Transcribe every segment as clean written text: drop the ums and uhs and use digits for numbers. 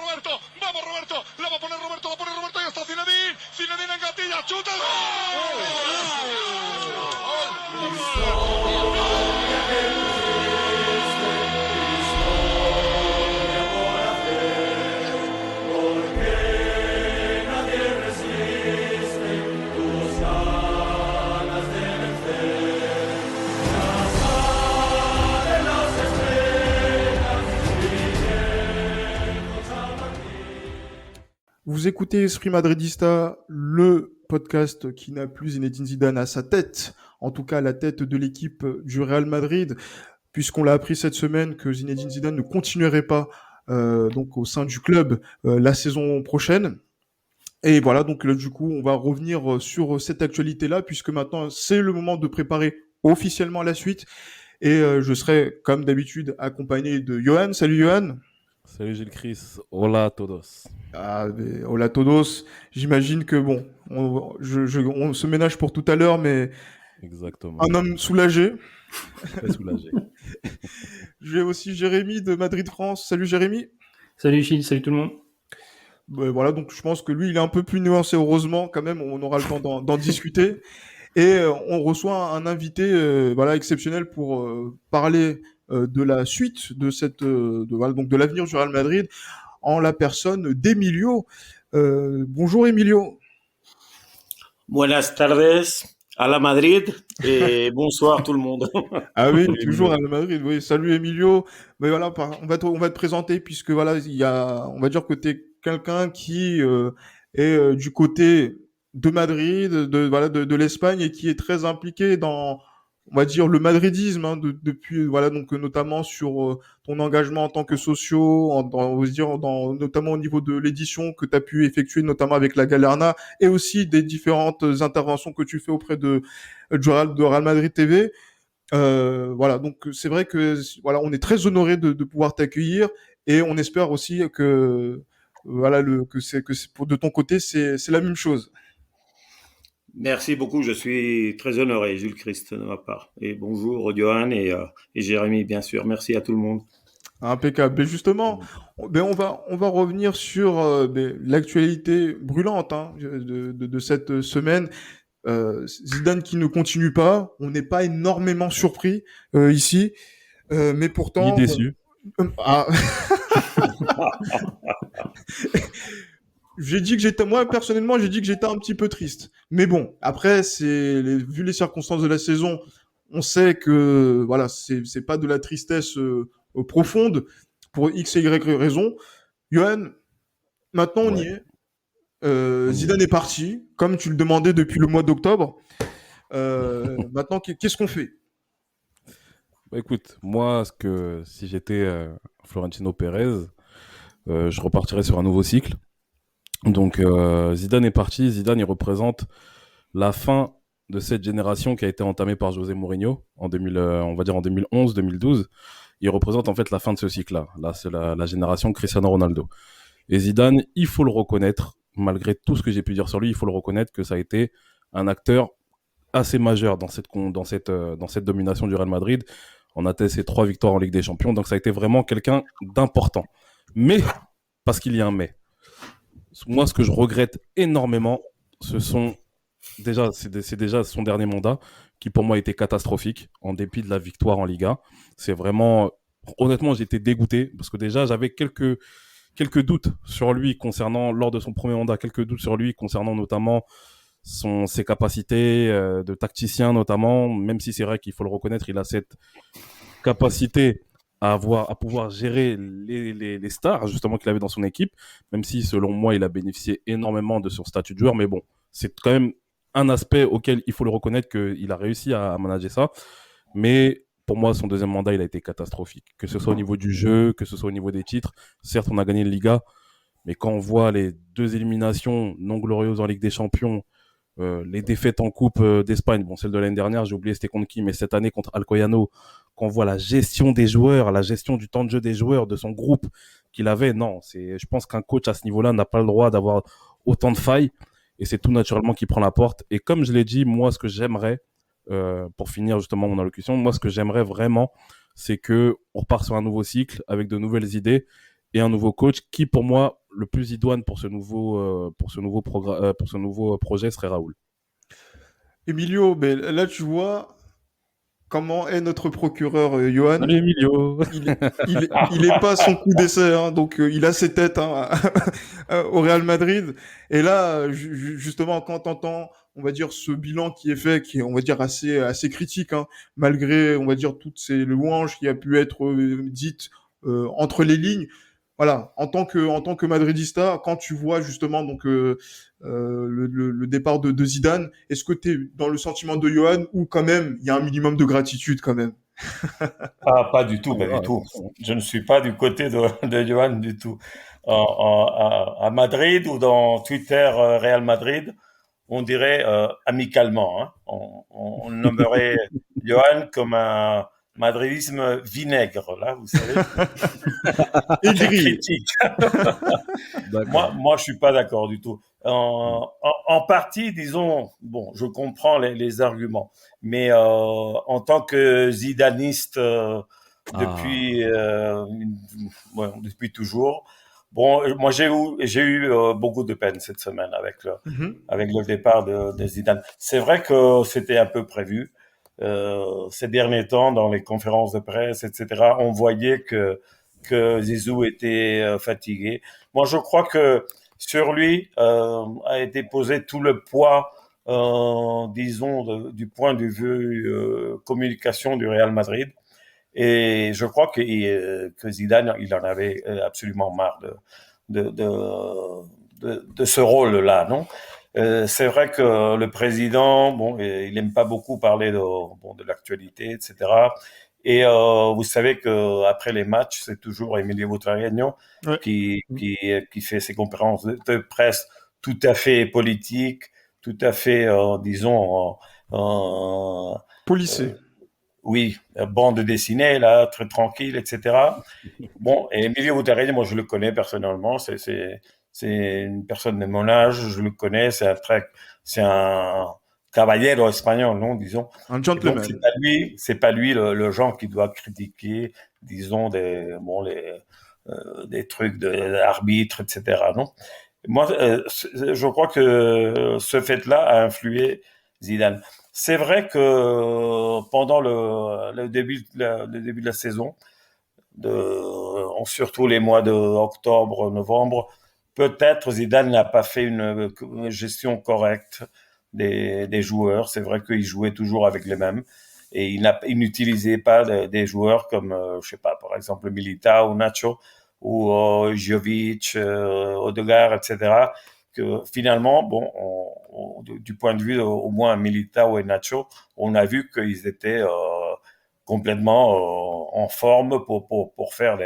Roberto, vamos Roberto, la va a poner Roberto, y está Zinedine, Zinedine en gatilla, chuta. Vous écoutez Esprit Madridista, le podcast qui n'a plus Zinedine Zidane à sa tête, en tout cas à la tête de l'équipe du Real Madrid, puisqu'on l'a appris cette semaine que Zinedine Zidane ne continuerait pas donc au sein du club la saison prochaine. Et voilà, donc là, du coup, on va revenir sur cette actualité-là, puisque maintenant, c'est le moment de préparer officiellement la suite. Et je serai, comme d'habitude, accompagné de Johan. Salut Johan. Salut Gilles Chris, hola a todos. Ah, hola todos. J'imagine que bon, on se ménage pour tout à l'heure, mais Exactement. un homme soulagé. Très soulagé. J'ai aussi Jérémy de Madrid France. Salut Jérémy. Salut Gilles, salut tout le monde. Voilà, donc je pense que lui, il est un peu plus nuancé, heureusement, quand même, on aura le temps d'en discuter. Et on reçoit un invité voilà, exceptionnel pour parler de la suite de cette, voilà, donc de l'avenir du Real Madrid, en la personne d'Emilio. Bonjour Emilio. Buenas tardes à la Madrid et bonsoir tout le monde. Ah oui, toujours à la Madrid. Oui, salut Emilio. Mais voilà, on va te présenter puisque voilà, on va dire que tu es quelqu'un qui est du côté de Madrid, de l'Espagne et qui est très impliqué dans, on va dire, le madridisme depuis voilà, donc notamment sur ton engagement en tant que socio, on va dire notamment au niveau de l'édition que tu as pu effectuer notamment avec la Galerna et aussi des différentes interventions que tu fais auprès de Real Madrid TV. Voilà, donc c'est vrai que voilà, on est très honoré de pouvoir t'accueillir et on espère aussi que voilà que c'est de ton côté c'est la même chose. Merci beaucoup, je suis très honoré, Jules Christ, de ma part. Et bonjour, Johan et Jérémy, bien sûr. Merci à tout le monde. Impeccable. Et justement, on va revenir sur l'actualité brûlante de cette semaine. Zidane qui ne continue pas, on n'est pas énormément surpris ici, mais pourtant... Ni déçu. Moi personnellement, j'ai dit que j'étais un petit peu triste. Mais bon, après, vu les circonstances de la saison, on sait que voilà, c'est pas de la tristesse profonde pour X et Y raison. Johan, maintenant on y est. Zidane est parti, comme tu le demandais depuis le mois d'octobre. Maintenant, qu'est-ce qu'on fait ? Bah, écoute, moi, si j'étais Florentino Pérez, je repartirais sur un nouveau cycle. Donc, Zidane est parti. Zidane, il représente la fin de cette génération qui a été entamée par José Mourinho on va dire en 2011-2012. Il représente en fait la fin de ce cycle-là. Là, c'est la génération Cristiano Ronaldo. Et Zidane, il faut le reconnaître, malgré tout ce que j'ai pu dire sur lui, il faut le reconnaître que ça a été un acteur assez majeur dans cette domination du Real Madrid. On a ses 3 victoires en Ligue des Champions, donc ça a été vraiment quelqu'un d'important. Mais, parce qu'il y a un mais, moi ce que je regrette énormément, c'est déjà son dernier mandat, qui pour moi était catastrophique, en dépit de la victoire en Liga. C'est vraiment, honnêtement, j'étais dégoûté, parce que déjà j'avais quelques doutes sur lui lors de son premier mandat, quelques doutes sur lui concernant notamment ses capacités de tacticien notamment, même si c'est vrai qu'il faut le reconnaître, il a cette capacité à pouvoir gérer les stars justement qu'il avait dans son équipe, même si selon moi il a bénéficié énormément de son statut de joueur, mais bon, c'est quand même un aspect auquel il faut le reconnaître qu'il a réussi à manager ça. Mais pour moi, son deuxième mandat, il a été catastrophique. Que ce soit au niveau du jeu, que ce soit au niveau des titres. Certes, on a gagné le Liga, mais quand on voit les 2 éliminations non glorieuses en Ligue des Champions, les défaites en Coupe d'Espagne, bon, celle de l'année dernière, j'ai oublié c'était contre qui, mais cette année contre Alcoyano, quand on voit la gestion des joueurs, la gestion du temps de jeu des joueurs, de son groupe qu'il avait, non, je pense qu'un coach à ce niveau-là n'a pas le droit d'avoir autant de failles, et c'est tout naturellement qui prend la porte. Et comme je l'ai dit, moi, ce que j'aimerais, pour finir justement mon allocution, moi, ce que j'aimerais vraiment, c'est qu'on repart sur un nouveau cycle avec de nouvelles idées et un nouveau coach qui, pour moi, le plus idoine pour ce nouveau projet serait Raoul. Emilio, ben, là, tu vois comment est notre procureur Johan. Salut Emilio. Il est pas à son coup d'essai, hein, donc il a ses têtes hein, au Real Madrid. Et là, justement, quand t'entends, on va dire, ce bilan qui est fait, qui est, on va dire, assez critique, hein, malgré, on va dire, toutes ces louanges qui a pu être dites entre les lignes. Voilà, en tant que Madridista, quand tu vois justement donc le départ de Zidane, est-ce que tu es dans le sentiment de Johan ou quand même il y a un minimum de gratitude quand même? Pas du tout, pas du tout. Je ne suis pas du côté de Johan du tout. À Madrid ou dans Twitter Real Madrid, on dirait amicalement. Hein. On nommerait Johan comme un madridisme vinaigre, là, vous savez. Très Aigri. critique. D'accord. Moi, je suis pas d'accord du tout. En partie, disons, bon, je comprends les arguments, mais en tant que zidaniste depuis toujours, bon, moi j'ai eu beaucoup de peine cette semaine Mhm. avec le départ de Zidane. C'est vrai que c'était un peu prévu. Ces derniers temps, dans les conférences de presse, etc., on voyait que Zizou était fatigué. Moi, je crois que sur lui a été posé tout le poids, disons, du point de vue communication du Real Madrid. Et je crois que Zidane, il en avait absolument marre de ce rôle-là, non? C'est vrai que le président, bon, il aime pas beaucoup parler de l'actualité, etc. Et vous savez que après les matchs, c'est toujours Emilio Butragueño Ouais. qui fait ses conférences de presse tout à fait politiques, tout à fait, disons, Polissé. euh, oui, bande dessinée là, très tranquille, etc. Bon, et Emilio Butragueño, moi je le connais personnellement, c'est une personne de mon âge, je le connais, c'est un caballero espagnol, non, disons. Un Et donc gentleman. c'est pas lui le genre qui doit critiquer, disons des trucs d'arbitre, etc. Non. Moi, je crois que ce fait-là a influé Zidane. C'est vrai que pendant le début de la saison, surtout les mois de octobre, novembre, peut-être Zidane n'a pas fait une gestion correcte des joueurs. C'est vrai qu'il jouait toujours avec les mêmes et il n'utilisait pas des joueurs comme, je sais pas, par exemple Militao ou Nacho ou Jovic, Odegaard, etc. Que finalement, bon, du point de vue au moins Militao et Nacho, on a vu qu'ils étaient complètement en forme pour faire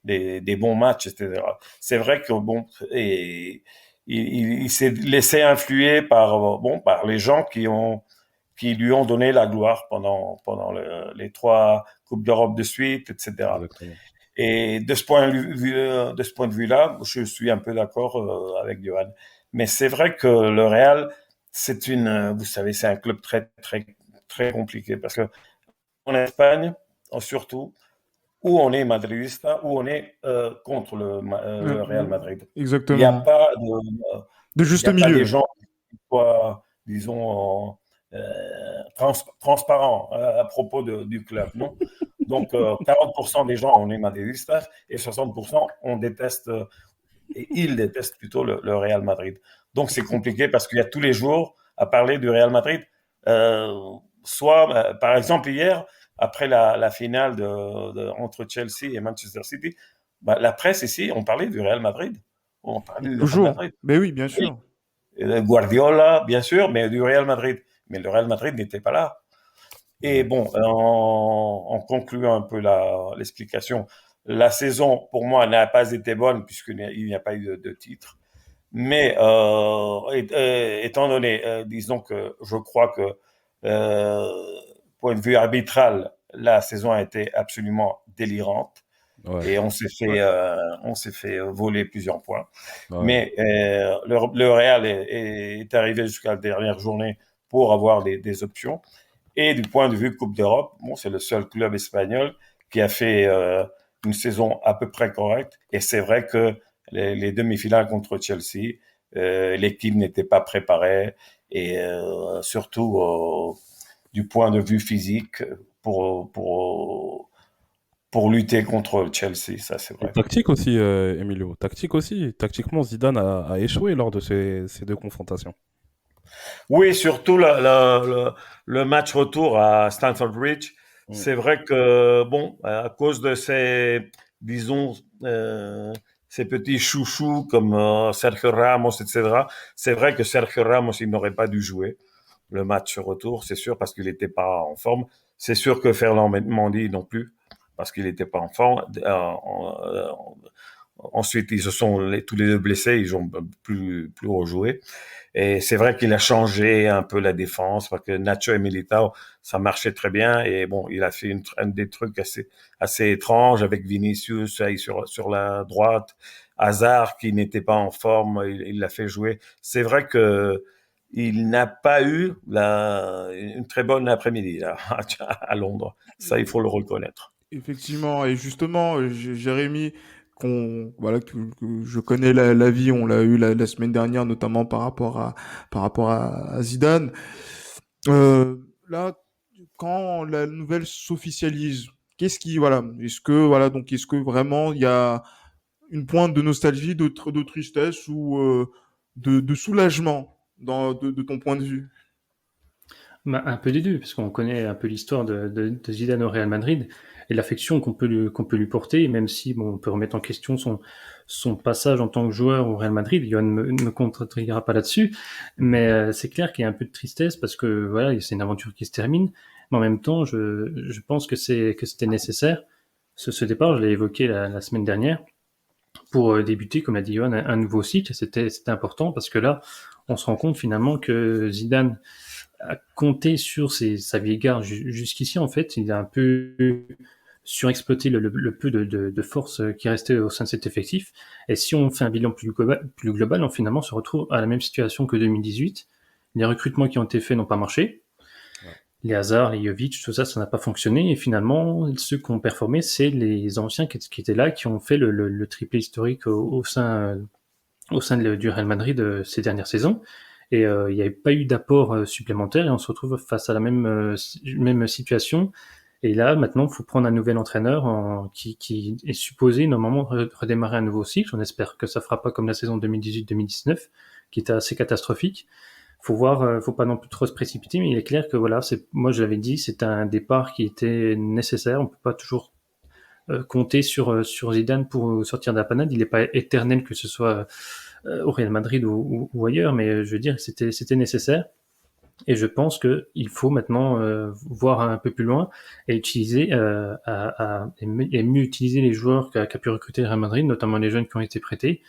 des bons matchs, etc. C'est vrai que bon, et il s'est laissé influer par les gens qui lui ont donné la gloire pendant les 3 Coupes d'Europe de suite, etc. Exactement. Et de ce point de vue-là, je suis un peu d'accord avec Johan. Mais c'est vrai que le Real, vous savez, c'est un club très très très compliqué parce que en Espagne, surtout, où on est madridista, où on est contre le Real Madrid. Il n'y a Exactement. pas De il y juste a pas des milieu. gens qui soient, disons, transparents à propos du club, non? Donc, 40% des gens, on est madridistas et 60%, on déteste, et ils détestent plutôt le Real Madrid. Donc, c'est compliqué parce qu'il y a tous les jours à parler du Real Madrid. Par exemple, hier, après la finale entre Chelsea et Manchester City, bah, la presse ici, on parlait du Real Madrid. On parlait du Real Toujours. Madrid. Mais oui, bien Oui, sûr. Guardiola, bien sûr, mais du Real Madrid. Mais le Real Madrid n'était pas là. Et Ouais. bon, en concluant un peu l'explication, la saison, pour moi, n'a pas été bonne puisqu'il n'y a pas eu de titre. Mais étant donné, disons que je crois que, point de vue arbitral, la saison a été absolument délirante Ouais. et Ouais. on s'est fait voler plusieurs points. Ouais. Mais le Real est arrivé jusqu'à la dernière journée pour avoir des options. Et du point de vue Coupe d'Europe, bon, c'est le seul club espagnol qui a fait une saison à peu près correcte. Et c'est vrai que les demi-finales contre Chelsea. L'équipe n'était pas préparée et surtout du point de vue physique pour lutter contre Chelsea, ça c'est Et vrai. tactique aussi, Emilio. Tactique aussi. Tactiquement, Zidane a échoué lors de ces deux confrontations. Oui, surtout le match retour à Stamford Bridge. Mm. C'est vrai que, bon, à cause de disons, ces petits chouchous comme Sergio Ramos, etc., c'est vrai que Sergio Ramos, il n'aurait pas dû jouer le match retour, c'est sûr, parce qu'il n'était pas en forme. C'est sûr que Ferland Mendy non plus, parce qu'il n'était pas en forme. Ensuite, ils se sont tous les deux blessés, ils ont plus rejoué. Et c'est vrai qu'il a changé un peu la défense parce que Nacho et Militao, ça marchait très bien. Et bon, il a fait un des trucs assez étranges avec Vinicius sur la droite, Hazard qui n'était pas en forme, il l'a fait jouer. C'est vrai que il n'a pas eu une très bonne après-midi là, à Londres. Ça, il faut le reconnaître. Effectivement, et justement, Jérémy, voilà, que je connais la vie, on l'a eu la semaine dernière, notamment par rapport à Zidane. Là, quand la nouvelle s'officialise, voilà, est-ce que vraiment il y a une pointe de nostalgie, de tristesse ou de soulagement de ton point de vue? Bah, un peu des deux, parce qu'on connaît un peu l'histoire de Zidane au Real Madrid et l'affection qu'on peut lui porter, même si bon, on peut remettre en question son passage en tant que joueur au Real Madrid. Johan ne me contredira pas là-dessus, mais c'est clair qu'il y a un peu de tristesse parce que voilà, c'est une aventure qui se termine, mais en même temps, je pense que c'était nécessaire. Ce départ, je l'ai évoqué la semaine dernière, pour débuter, comme l'a dit Johan, un nouveau cycle. C'était important parce que là, on se rend compte finalement que Zidane a compté sur sa vieille garde jusqu'ici. En fait, il a un peu surexploité le peu de force qui restait au sein de cet effectif. Et si on fait un bilan plus global, on finalement se retrouve à la même situation que 2018. Les recrutements qui ont été faits n'ont pas marché. Ouais. Les Hazard, les Jovic, tout ça, ça n'a pas fonctionné. Et finalement, ceux qui ont performé, c'est les anciens qui étaient là, qui ont fait le triplé historique au sein du Real Madrid ces dernières saisons. Et il n'y avait pas eu d'apport supplémentaire et on se retrouve face à la même situation. Et là, maintenant, il faut prendre un nouvel entraîneur qui est supposé normalement redémarrer un nouveau cycle. On espère que ça ne fera pas comme la saison 2018-2019, qui était assez catastrophique. Faut voir, faut pas non plus trop se précipiter, mais il est clair que voilà, moi je l'avais dit, c'est un départ qui était nécessaire. On peut pas toujours compter sur Zidane pour sortir de la panade. Il n'est pas éternel, que ce soit au Real Madrid ou ailleurs, mais je veux dire, c'était nécessaire. Et je pense qu'il faut maintenant voir un peu plus loin et utiliser et mieux utiliser les joueurs qu'a pu recruter le Real Madrid, notamment les jeunes qui ont été prêtés.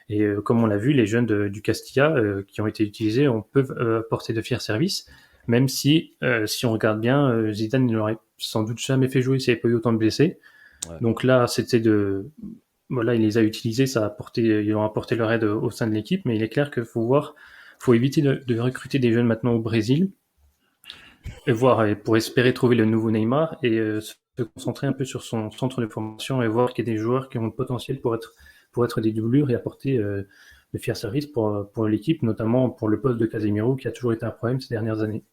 Et comme on l'a vu, les jeunes du Castilla qui ont été utilisés peuvent apporter de fiers services, même si on regarde bien, Zidane ne l'aurait sans doute jamais fait jouer s'il n'y avait pas eu autant de blessés. Ouais. Donc là, voilà, il les a utilisés, ils ont apporté leur aide au sein de l'équipe, mais il est clair qu'il faut éviter de recruter des jeunes maintenant au Brésil, et pour espérer trouver le nouveau Neymar et se concentrer un peu sur son centre de formation et voir qu'il y a des joueurs qui ont le potentiel pour être des doublures et apporter de fiers services pour l'équipe, notamment pour le poste de Casemiro qui a toujours été un problème ces dernières années.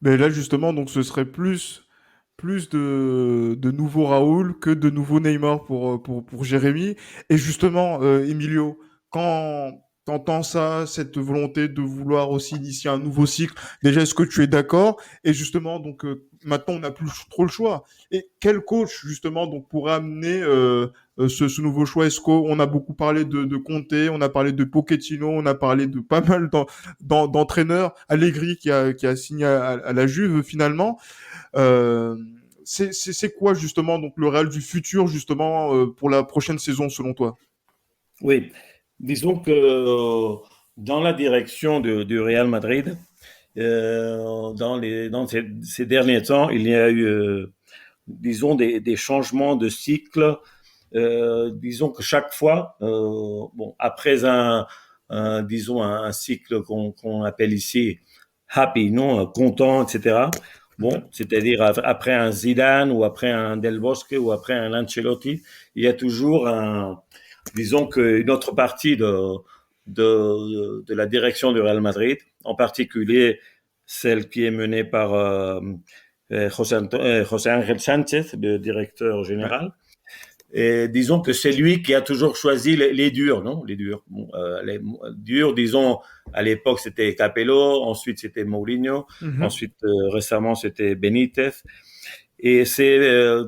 Mais là, justement, donc ce serait plus de nouveaux Raoul que de nouveaux Neymar pour Jérémy. Et justement, Emilio, quand t'entends ça, cette volonté de vouloir aussi initier un nouveau cycle, déjà, est-ce que tu es d'accord? Et justement, donc maintenant, on n'a plus trop le choix. Et quel coach, justement, donc pourrait amener ce nouveau choix? Est-ce qu'on a beaucoup parlé de Conte, on a parlé de Pochettino, on a parlé de pas mal d'entraîneurs, Allegri qui a signé à la Juve finalement. Euh, c'est quoi justement donc le Real du futur justement pour la prochaine saison selon toi? Oui, disons que dans la direction du Real Madrid, dans ces derniers temps, il y a eu, disons, des changements de cycle. Disons que chaque fois, bon, après disons, un cycle qu'on appelle ici happy, non, content, etc. Bon, c'est-à-dire après un Zidane ou après un Del Bosque ou après un Ancelotti, il y a toujours disons qu'une autre partie de la direction du Real Madrid, en particulier celle qui est menée par José Ángel Sánchez, le directeur général. Et disons que c'est lui qui a toujours choisi les durs, non? Les durs. Bon, les durs, disons, à l'époque, c'était Capello, ensuite c'était Mourinho, ensuite, récemment, c'était Benitez. Et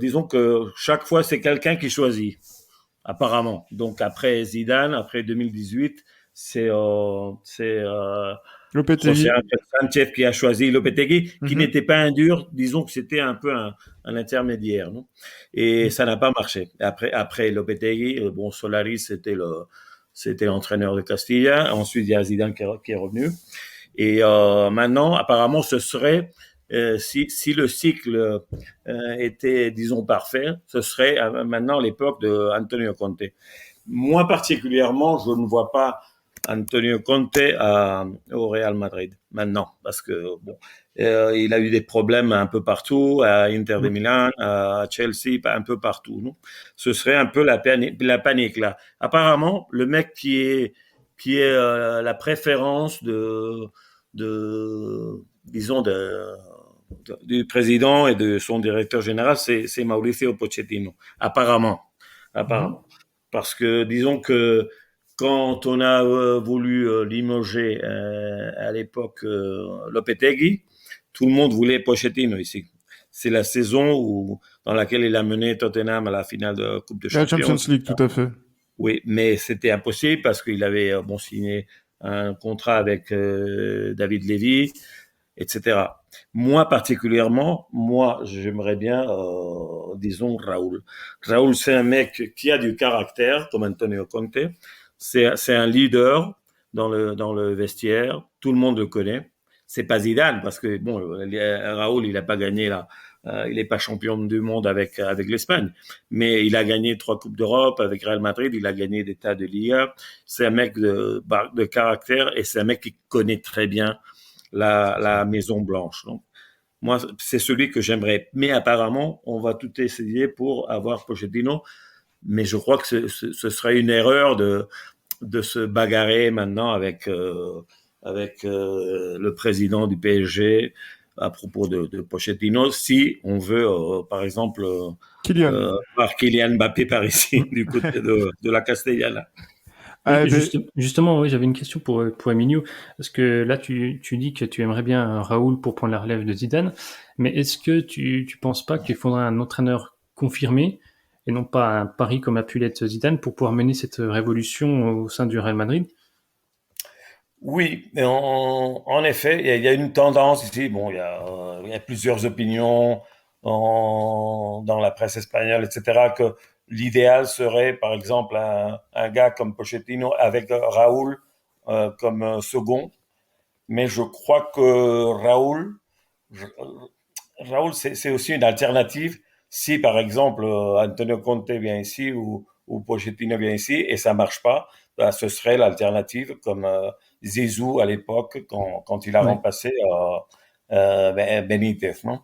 disons que chaque fois, c'est quelqu'un qui choisit, apparemment. Donc, après Zidane, après 2018, c'est Lopetegui. José Ángel Sánchez qui a choisi Lopetegui, qui n'était pas un dur, disons que c'était un peu un intermédiaire, non? Et ça n'a pas marché. Après Lopetegui, bon, Solari, c'était l'entraîneur de Castilla. Ensuite, il y a Zidane qui est revenu. Et maintenant, apparemment, ce serait, si le cycle était, disons, parfait, ce serait maintenant l'époque de Antonio Conte. Moi, particulièrement, je ne vois pas Antonio Conte au Real Madrid maintenant, parce que bon, il a eu des problèmes un peu partout, à Inter de Milan, à Chelsea, un peu partout. Non, ce serait un peu la panique là. Apparemment, le mec qui est la préférence disons du président et de son directeur général, c'est Mauricio Pochettino. Apparemment. Parce que disons que quand on a voulu limoger à l'époque Lopetegui, tout le monde voulait Pochettino ici. C'est la saison dans laquelle il a mené Tottenham à la finale de Coupe de Champions. La Champions League, tout à fait. Oui, mais c'était impossible parce qu'il avait signé un contrat avec David Levy, etc. Moi, particulièrement, j'aimerais bien, disons, Raúl. Raúl, c'est un mec qui a du caractère, comme Antonio Conte. C'est un leader dans le vestiaire. Tout le monde le connaît. C'est pas Zidane parce que bon, Raúl, il a pas gagné là. Il est pas champion du monde avec l'Espagne, mais il a gagné 3 coupes d'Europe avec Real Madrid. Il a gagné des tas de Liga. C'est un mec de caractère et c'est un mec qui connaît très bien la Maison Blanche. Donc, moi, c'est celui que j'aimerais. Mais apparemment, on va tout essayer pour avoir Pochettino. Mais je crois que ce serait une erreur de se bagarrer maintenant avec le président du PSG à propos de Pochettino, si on veut, par exemple, voir Kylian Mbappé par ici, du côté de la Castellana. Justement, oui, j'avais une question pour Emilio, parce que là, tu dis que tu aimerais bien Raúl pour prendre la relève de Zidane, mais est-ce que tu penses pas qu'il faudrait un entraîneur confirmé et non pas un pari comme a pu l'être Zidane pour pouvoir mener cette révolution au sein du Real Madrid? Oui, mais en effet, il y a une tendance ici. Bon, il y a plusieurs opinions dans la presse espagnole, etc., que l'idéal serait, par exemple, un gars comme Pochettino avec Raúl comme second. Mais je crois que Raúl, c'est aussi une alternative. Si, par exemple, Antonio Conte vient ici ou Pochettino vient ici et ça marche pas, ben, ce serait l'alternative comme Zizou à l'époque quand il a remplacé Benitez, non?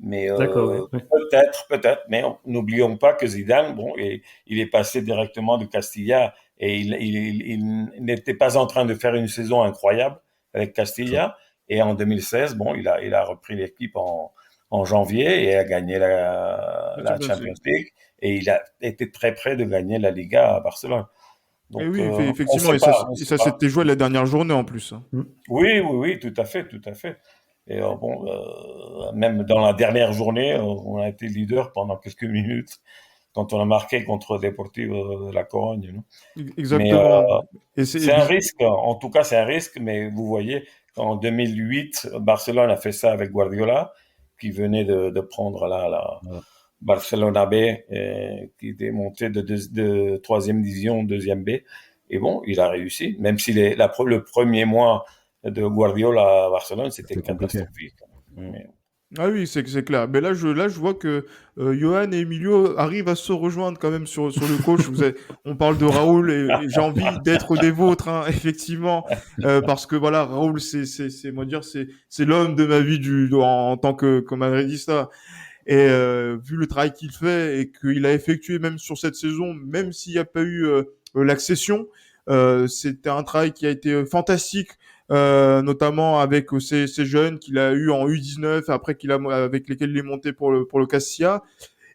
Mais peut-être, mais n'oublions pas que Zidane, bon, il est passé directement de Castilla et il n'était pas en train de faire une saison incroyable avec Castilla. Et en 2016, bon, il a repris l'équipe en janvier et a gagné la Champions League et il a été très près de gagner la Liga à Barcelone. Donc, oui, effectivement, et ça s'était joué la dernière journée en plus. Oui, tout à fait. Et même dans la dernière journée, on a été leader pendant quelques minutes quand on a marqué contre Deportivo de la Corogne. Non? Exactement. Mais, c'est un risque, en tout cas c'est un risque, mais vous voyez, en 2008, Barcelone a fait ça avec Guardiola, qui venait de prendre la Barcelona B, qui était monté de 3e division, 2e B. Et bon, il a réussi, même si le premier mois de Guardiola à Barcelone, c'était catastrophique. Ah oui, c'est clair. Mais là, je vois que Johan et Emilio arrivent à se rejoindre quand même sur le coach. On parle de Raúl et j'ai envie d'être des vôtres, hein, effectivement, parce que voilà, Raúl, c'est l'homme de ma vie en tant que madridista. Et vu le travail qu'il fait et qu'il a effectué même sur cette saison, même s'il n'y a pas eu l'accession, c'était un travail qui a été fantastique, notamment avec ces jeunes qu'il a eu en U19, après avec lesquels il est monté pour le Castilla.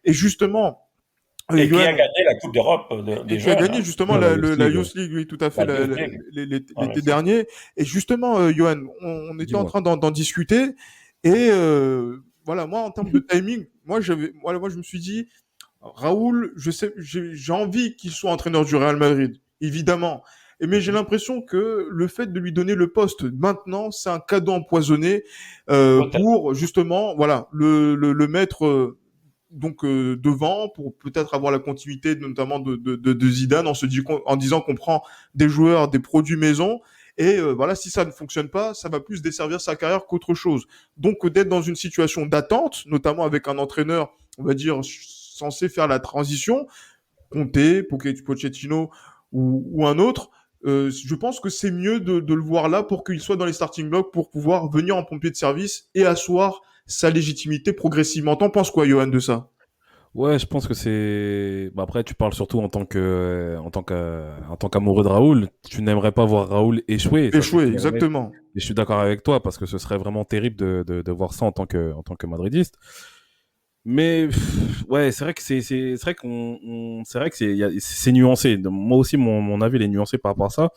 Et justement, Et qui a Johan, gagné la Coupe d'Europe et des qui a jeunes, gagné hein. justement Ouais, la la, Youth la League, Youth League, oui, tout à fait, La Youth League. Ouais, l'été c'est- dernier. Et justement, Johan, on était en dis-moi. train d'en discuter. Et voilà, moi, en termes de timing, moi, je me suis dit, Raoul, je sais, j'ai envie qu'il soit entraîneur du Real Madrid, évidemment. Mais j'ai l'impression que le fait de lui donner le poste maintenant, c'est un cadeau empoisonné Peut-être. pour justement, voilà, le mettre donc devant pour peut-être avoir la continuité notamment de Zidane en disant qu'on prend des joueurs, des produits maison. Et voilà, si ça ne fonctionne pas, ça va plus desservir sa carrière qu'autre chose. Donc d'être dans une situation d'attente, notamment avec un entraîneur, on va dire, censé faire la transition, Conte, Pochettino ou un autre, je pense que c'est mieux de le voir là pour qu'il soit dans les starting blocks pour pouvoir venir en pompier de service et asseoir sa légitimité progressivement. T'en penses quoi, Johan, de ça? Ouais, je pense que bah après, tu parles surtout en tant qu'amoureux de Raoul. Tu n'aimerais pas voir Raoul échouer, ça c'est Échoué, clair et net. exactement. Et je suis d'accord avec toi parce que ce serait vraiment terrible de voir ça en tant que madridiste. Mais ouais, c'est vrai que c'est vrai c'est vrai que c'est nuancé. Moi aussi, mon avis il est nuancé par rapport à ça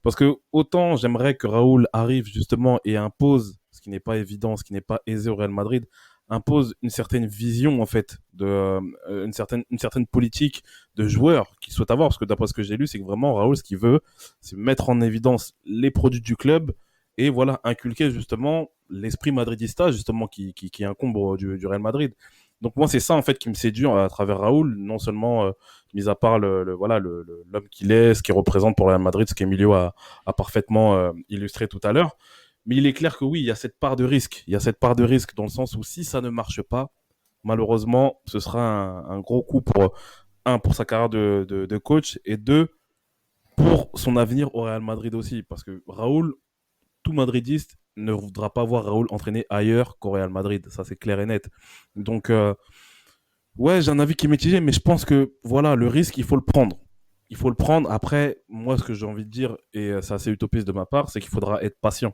parce que autant j'aimerais que Raoul arrive justement et impose ce qui n'est pas évident, ce qui n'est pas aisé au Real Madrid, impose une certaine vision en fait une certaine politique de joueur qu'il souhaite avoir parce que d'après ce que j'ai lu, c'est que vraiment Raoul ce qu'il veut, c'est mettre en évidence les produits du club et voilà inculquer justement l'esprit madridista justement qui incombe du Real Madrid. Donc moi c'est ça en fait qui me séduit à travers Raoul, non seulement mis à part voilà l'homme qu'il est, ce qu'il représente pour le Real Madrid, ce qu'Emilio a parfaitement illustré tout à l'heure, mais il est clair que oui, il y a cette part de risque, il y a cette part de risque dans le sens où si ça ne marche pas, malheureusement, ce sera un gros coup pour pour sa carrière de coach et deux pour son avenir au Real Madrid aussi, parce que Raoul, tout madridiste ne voudra pas voir Raoul entraîner ailleurs qu'au Real Madrid, ça c'est clair et net. Donc ouais, j'ai un avis qui est mitigé, mais je pense que voilà, le risque, il faut le prendre. Il faut le prendre. Après, moi, ce que j'ai envie de dire, et c'est assez utopiste de ma part, c'est qu'il faudra être patient.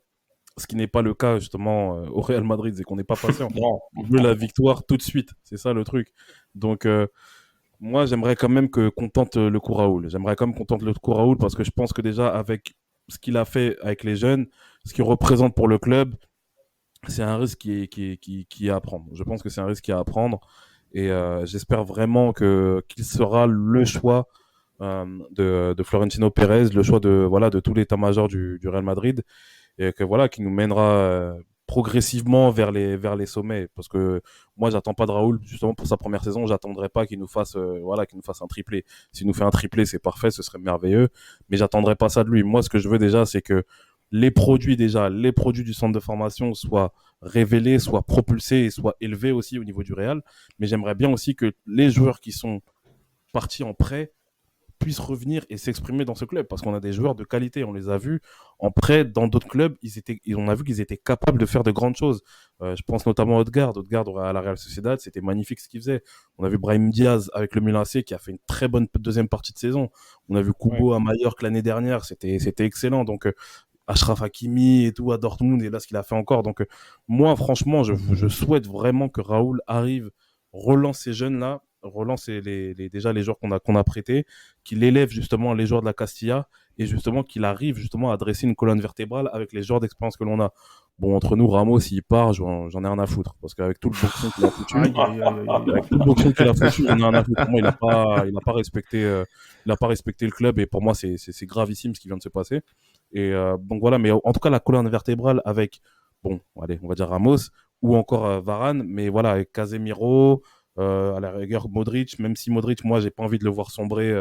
Ce qui n'est pas le cas, justement, au Real Madrid, c'est qu'on n'est pas patient. Non. On veut la victoire tout de suite. C'est ça le truc. Donc, moi, j'aimerais quand même qu'on tente le coup Raoul. J'aimerais quand même qu'on tente le coup Raoul parce que je pense que déjà, avec ce qu'il a fait avec les jeunes, ce qu'il représente pour le club, c'est un risque qui est à prendre. Je pense que c'est un risque qui est à prendre. Et j'espère vraiment qu'il sera le choix de Florentino Pérez, le choix voilà, de tout l'état-major du Real Madrid, et que voilà, qui nous mènera progressivement vers les sommets. Parce que moi, j'attends pas de Raoul justement pour sa première saison. J'attendrai pas qu'il nous fasse voilà, qu'il nous fasse un triplé. S'il nous fait un triplé, c'est parfait, ce serait merveilleux. Mais j'attendrai pas ça de lui. Moi, ce que je veux déjà, c'est que les produits du centre de formation soient révélés, soient propulsés et soient élevés aussi au niveau du Real. Mais j'aimerais bien aussi que les joueurs qui sont partis en prêt puissent revenir et s'exprimer dans ce club parce qu'on a des joueurs de qualité, on les a vus en prêt dans d'autres clubs, on a vu qu'ils étaient capables de faire de grandes choses. Je pense notamment à Odegaard à la Real Sociedad, c'était magnifique ce qu'il faisait. On a vu Brahim Diaz avec le Milan AC qui a fait une très bonne deuxième partie de saison. On a vu Kubo à Mallorca l'année dernière, c'était excellent. Donc Achraf Hakimi et tout à Dortmund et là ce qu'il a fait encore. Donc moi franchement je souhaite vraiment que Raoul arrive, relance ces jeunes là, relance déjà les joueurs qu'on a prêtés, qu'il élève justement les joueurs de la Castilla et justement qu'il arrive justement à dresser une colonne vertébrale avec les joueurs d'expérience que l'on a. Bon, entre nous, Ramos, s'il part, j'en ai rien à foutre. Parce qu'avec tout le boxon qu'il a foutu, avec tout le boxon qu'il a foutu, j'en ai rien à foutre. Pour moi, il a pas respecté, il a pas respecté le club et pour moi, c'est gravissime ce qui vient de se passer. Et donc voilà, mais en tout cas, la colonne vertébrale avec, bon, allez, on va dire Ramos ou encore Varane, mais voilà, avec Casemiro, à la rigueur Modric, même si Modric, moi, j'ai pas envie de le voir sombrer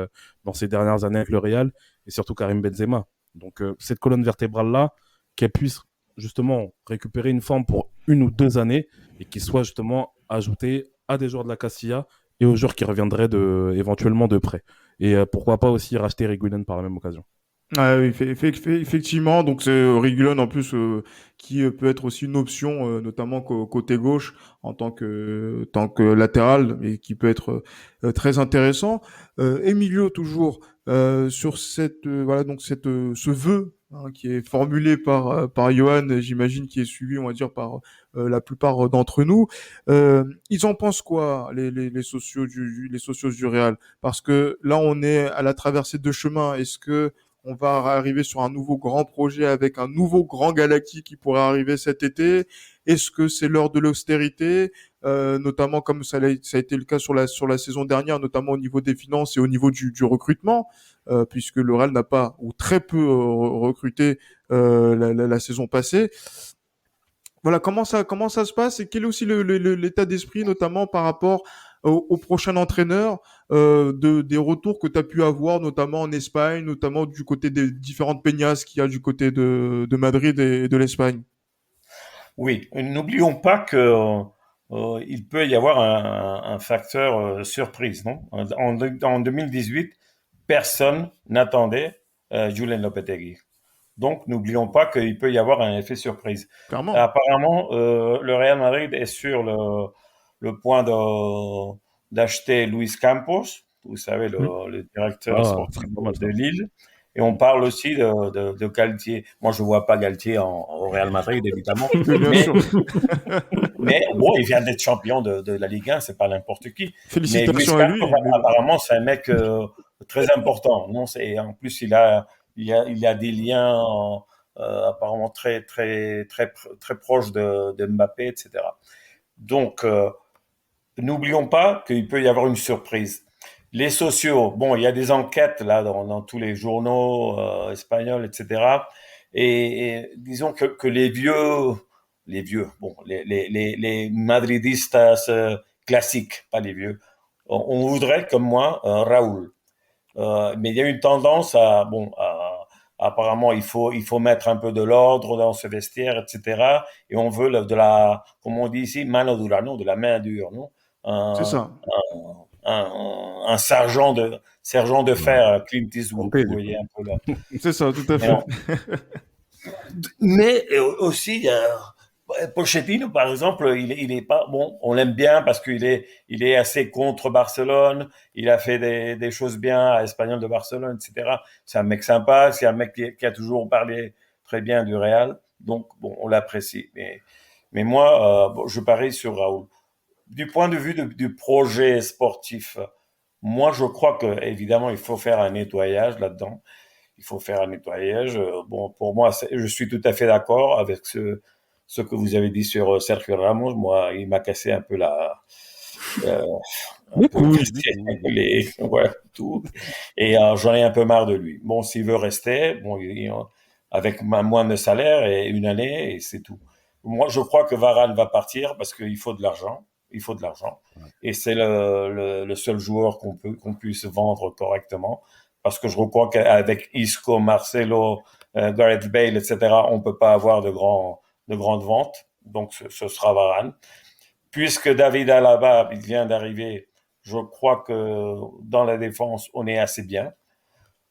dans ces dernières années avec le Real, et surtout Karim Benzema. Donc cette colonne vertébrale-là, qu'elle puisse justement récupérer une forme pour 1 ou 2 années et qu'il soit justement ajouté à des joueurs de la Castilla et aux joueurs qui reviendraient éventuellement de près. Et pourquoi pas aussi racheter Reguilón par la même occasion. Ah oui, effectivement, donc c'est Reguilon en plus qui peut être aussi une option, notamment côté gauche tant que latéral, et qui peut être très intéressant. Emilio toujours sur cette voilà donc ce vœu hein, qui est formulé par Johan, j'imagine qui est suivi on va dire par la plupart d'entre nous. Ils en pensent quoi les socios les socios du Real? Parce que là on est à la traversée de chemin. Est-ce que on va arriver sur un nouveau grand projet avec un nouveau grand galactique qui pourrait arriver cet été? Est-ce que c'est l'heure de l'austérité, notamment comme ça a été le cas sur la saison dernière, notamment au niveau des finances et au niveau du recrutement, puisque le Real n'a pas ou très peu recruté la saison passée. Voilà, comment ça se passe et quel est aussi l'état d'esprit, notamment par rapport au prochain entraîneur, des retours que tu as pu avoir, notamment en Espagne, notamment du côté des différentes peñas qu'il y a du côté de Madrid et de l'Espagne. Oui, n'oublions pas que il peut y avoir un facteur surprise, non? En 2018, personne n'attendait Julen Lopetegui. Donc, n'oublions pas qu'il peut y avoir un effet surprise. Clairement. Apparemment, le Real Madrid est sur le point d'acheter Luis Campos, vous savez, Mm. le directeur Ah, sportif très pas mal de ça. Lille. Et on parle aussi de Galtier. Moi, je vois pas Galtier au Real Madrid, évidemment. Oui, bien Mais, sûr. mais bon, il vient d'être champion de la Ligue 1, c'est pas n'importe qui. Mais Luis Félicitations à Campos, lui, mais bon. apparemment, c'est un mec très important. Non, c'est en plus il a des liens apparemment très proches de Mbappé, etc. Donc, n'oublions pas qu'il peut y avoir une surprise. Les sociaux, bon, il y a des enquêtes là dans tous les journaux espagnols, etc. Et disons que les vieux, bon, les madridistas classiques, pas les vieux, on voudrait comme moi Raoul. Mais il y a une tendance apparemment il faut mettre un peu de l'ordre dans ce vestiaire, etc. Et on veut comme on dit ici, mano dura, non, de la main dure, non, C'est un, ça. un sergent de Ouais. fer, Clint Eastwood, Santé, vous du coup. voyez un peu là. C'est ça, tout à Mais, fait. mais aussi, Pochettino, par exemple, il est pas bon. On l'aime bien parce il est assez contre Barcelone. Il a fait des choses bien à Espanyol de Barcelone, etc. C'est un mec sympa. C'est un mec qui a toujours parlé très bien du Real. Donc, bon, on l'apprécie. Mais moi, bon, je parie sur Raoul. Du point de vue du projet sportif, moi, je crois que évidemment, il faut faire un nettoyage là-dedans. Il faut faire un nettoyage. Bon, pour moi, je suis tout à fait d'accord avec ce que vous avez dit sur Sergio Ramos. Moi, il m'a cassé un peu euh, un Les peu couilles, du cassé coup. ouais, tout. Et j'en ai un peu marre de lui. Bon, s'il veut rester, bon, avec moins de salaire et une année, et c'est tout. Moi, je crois que Varane va partir parce qu'il faut de l'argent. Il faut de l'argent. Et c'est le seul joueur qu'on puisse vendre correctement. Parce que je crois qu'avec Isco, Marcelo, Gareth Bale, etc., on peut pas avoir de grandes ventes. Donc, ce sera Varane. Puisque David Alaba, il vient d'arriver, je crois que dans la défense, on est assez bien.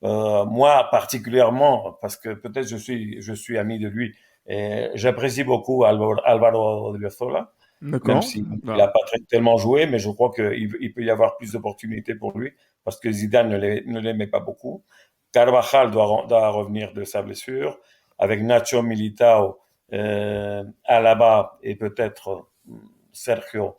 Moi, particulièrement, parce que peut-être je suis ami de lui, et j'apprécie beaucoup Alvaro Odriozola, même D'accord. s'il n'a Bah, pas tellement joué, mais je crois qu'il peut y avoir plus d'opportunités pour lui, parce que Zidane ne l'aimait pas beaucoup. Carvajal doit revenir de sa blessure. Avec Nacho Militao, Alaba et peut-être Sergio,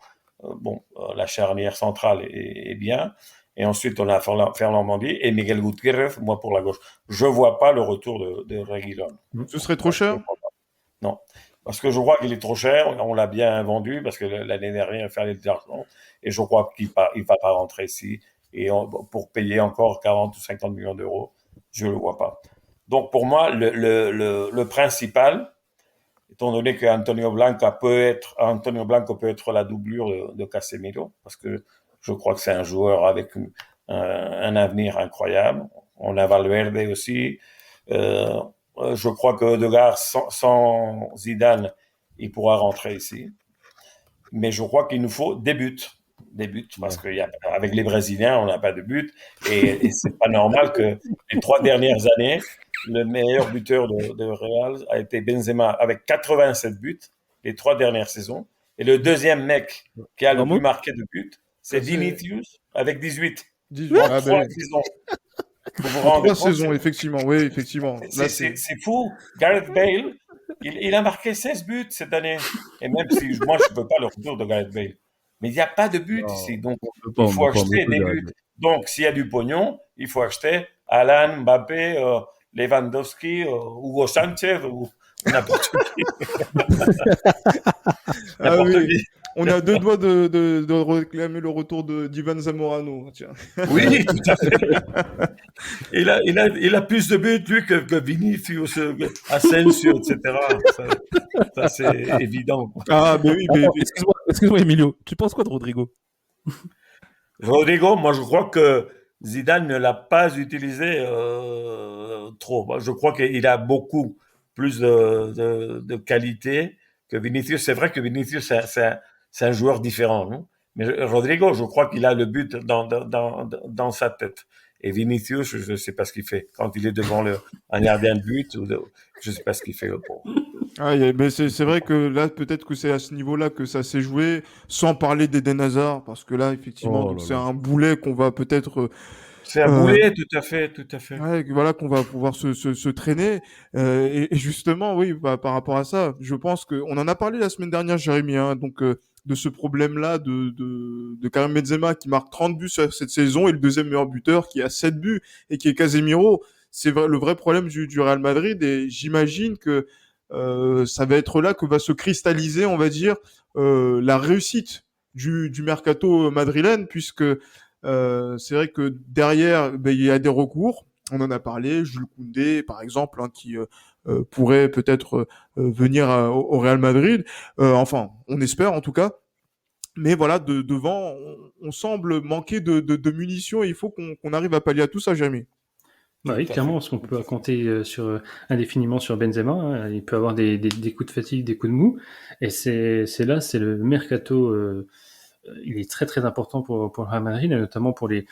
la charnière centrale est bien. Et ensuite, on a Ferland Mendy et Miguel Gutiérrez, moi pour la gauche. Je vois pas le retour de Reguilón. ce serait trop cher? Non. Parce que je crois qu'il est trop cher. On l'a bien vendu parce que l'année dernière, il fallait de l'argent. Et je crois qu'il va pas rentrer ici. Et pour payer encore 40 ou 50 millions d'euros, je le vois pas. Donc pour moi, le principal, étant donné que Antonio Blanco peut être la doublure de Casemiro, parce que je crois que c'est un joueur avec un avenir incroyable. On a Valverde aussi. Euh, je crois que Odegaard, sans Zidane, il pourra rentrer ici. Mais je crois qu'il nous faut des buts. Des buts, parce Ouais. qu'avec les Brésiliens, on n'a pas de but. Et c'est pas normal que les 3 dernières années, le meilleur buteur de Real a été Benzema avec 87 buts les 3 dernières saisons. Et le deuxième mec qui a le Ramos plus marqué de buts, c'est Ah, c'est- Vinicius avec 18 18. en Ah, 3 ben, saisons. Vous vous en rendez 3 compte? saisons, effectivement. Oui, effectivement. Là, C'est fou. Gareth Bale, il a marqué 16 buts cette année. Et même si moi, je ne veux pas le retour de Gareth Bale. Mais il n'y a pas de but ici. Non, Donc, on il ne faut peut pas, on ne acheter peut des pas. buts. Donc, s'il y a du pognon, il faut acheter Alan, Mbappé, Lewandowski, Hugo Sanchez ou n'importe qui. Ah N'importe oui, qui. on est à 2 doigts de réclamer le retour d'Ivan Zamorano. Tiens. Oui, tout à fait. Il a plus de buts, lui, que Vinicius, Asensio, etc. Ça, c'est évident. Ah, ben oui, Attends, excuse-moi, Emilio. Tu penses quoi de Rodrigo? Rodrigo, moi, je crois que Zidane ne l'a pas utilisé trop. Moi, je crois qu'il a beaucoup plus de qualité que Vinicius. C'est vrai que Vinicius, c'est un joueur différent, non? Mais Rodrigo, je crois qu'il a le but dans sa tête. Et Vinicius, je ne sais pas ce qu'il fait. Quand il est devant un gardien de but, je ne sais pas ce qu'il fait. Bon. ah, mais c'est vrai que là, peut-être que c'est à ce niveau-là que ça s'est joué, sans parler d'Eden Hazard, parce que là, effectivement, Oh donc là c'est là. un boulet qu'on va peut-être, C'est un euh, boulet, tout à fait, tout à fait. ouais, voilà, qu'on va pouvoir se traîner. Et justement, oui, bah, par rapport à ça, je pense que on en a parlé la semaine dernière, Jérémy, hein, donc de ce problème-là de Karim Benzema qui marque 30 buts sur cette saison et le deuxième meilleur buteur qui a 7 buts et qui est Casemiro. C'est le vrai problème du Real Madrid et j'imagine que ça va être là que va se cristalliser, on va dire, la réussite du mercato madrilène, puisque c'est vrai que derrière, ben, il y a des recours. On en a parlé, Jules Koundé, par exemple, hein, qui pourrait peut-être venir au Real Madrid. Enfin, on espère en tout cas. Mais voilà, devant, on semble manquer de munitions et il faut qu'on arrive à pallier à tout ça, Jérémy. Bah oui, Tout à fait. clairement, parce qu'on peut compter indéfiniment sur Benzema, hein. Il peut avoir des coups de fatigue, des coups de mou. Et c'est le mercato. Il est très très important pour le Real Madrid, et notamment pour les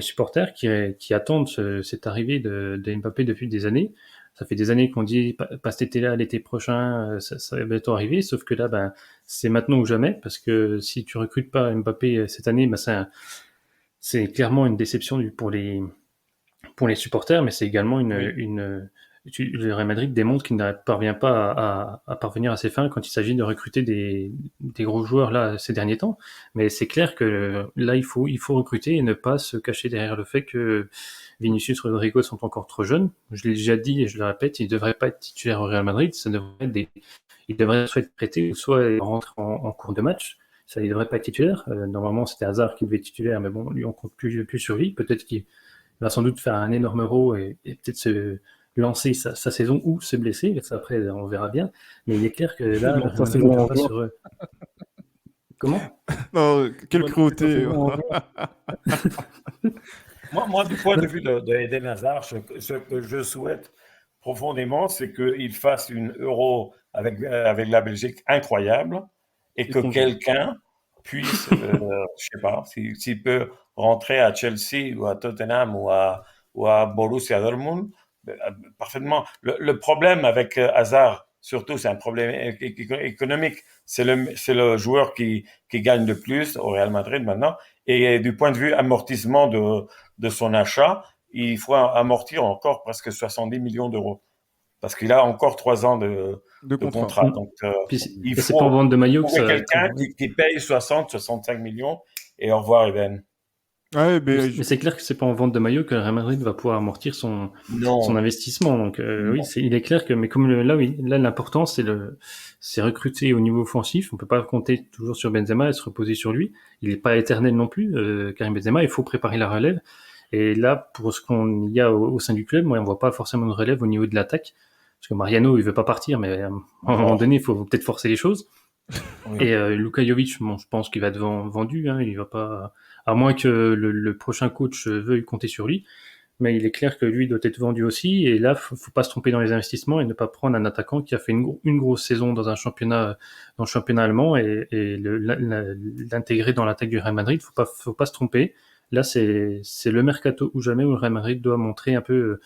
supporters qui attendent cette arrivée de Mbappé depuis des années. Ça fait des années qu'on dit pas cet été-là, l'été prochain, ça va bientôt arriver. Sauf que là, ben, c'est maintenant ou jamais, parce que si tu recrutes pas Mbappé cette année, ben, c'est clairement une déception pour les supporters, mais c'est également Oui. le Real Madrid démontre qu'il ne parvient pas à parvenir à ses fins quand il s'agit de recruter des gros joueurs là ces derniers temps. Mais c'est clair que là, il faut recruter et ne pas se cacher derrière le fait que Vinicius et Rodrigo sont encore trop jeunes. Je l'ai déjà dit et je le répète, ils ne devraient pas être titulaires au Real Madrid. Ils devraient soit être prêtés ou soit rentrer en cours de match. Ça, il ne devrait pas être titulaire. Normalement, c'était Hazard qui devait être titulaire, mais bon, lui, on compte plus sur lui. Peut-être qu'il va sans doute faire un énorme euro et peut-être se lancer sa saison ou se blesser. Ça, après, on verra bien. Mais il est clair que là, Non, le ça, c'est Real Madrid bon, ne peut pas sur. Comment? Non, quelle cruauté. Moi, du point de vue de Eden Hazard, ce que je souhaite profondément, c'est qu'il fasse une Euro avec la Belgique incroyable et que quelqu'un puisse, je sais pas, s'il peut rentrer à Chelsea ou à Tottenham ou à Borussia Dortmund, parfaitement. Le problème avec Hazard, surtout, c'est un problème économique. C'est le joueur qui gagne le plus au Real Madrid maintenant. Et du point de vue amortissement de son achat, il faut amortir encore presque 70 millions d'euros. Parce qu'il a encore 3 ans De de contrat. contrat. Donc, il Et c'est pas en faut vente de maillot que trouver ça. quelqu'un qui paye 60, 65 millions et au revoir, Eden. Ouais, Mais c'est clair que c'est pas en vente de maillot que le Real Madrid va pouvoir amortir son Non. investissement. Donc oui, Non. il est clair que, mais comme là l'important c'est recruter au niveau offensif. On peut pas compter toujours sur Benzema et se reposer sur lui. Il est pas éternel non plus, Karim Benzema. Il faut préparer la relève. Et là, pour ce qu'on y a au sein du club, moi, on voit pas forcément de relève au niveau de l'attaque. Parce que Mariano, il veut pas partir, mais à un moment donné, il faut peut-être forcer les choses. Oui. Et Luka Jovic, bon, je pense qu'il va être vendu. Hein, il va pas, à moins que le prochain coach veuille compter sur lui. Mais il est clair que lui doit être vendu aussi. Et là, faut pas se tromper dans les investissements et ne pas prendre un attaquant qui a fait une grosse saison dans le championnat allemand et l'intégrer dans l'attaque du Real Madrid. Faut pas se tromper. Là, c'est le mercato ou jamais où le Real Madrid doit montrer un peu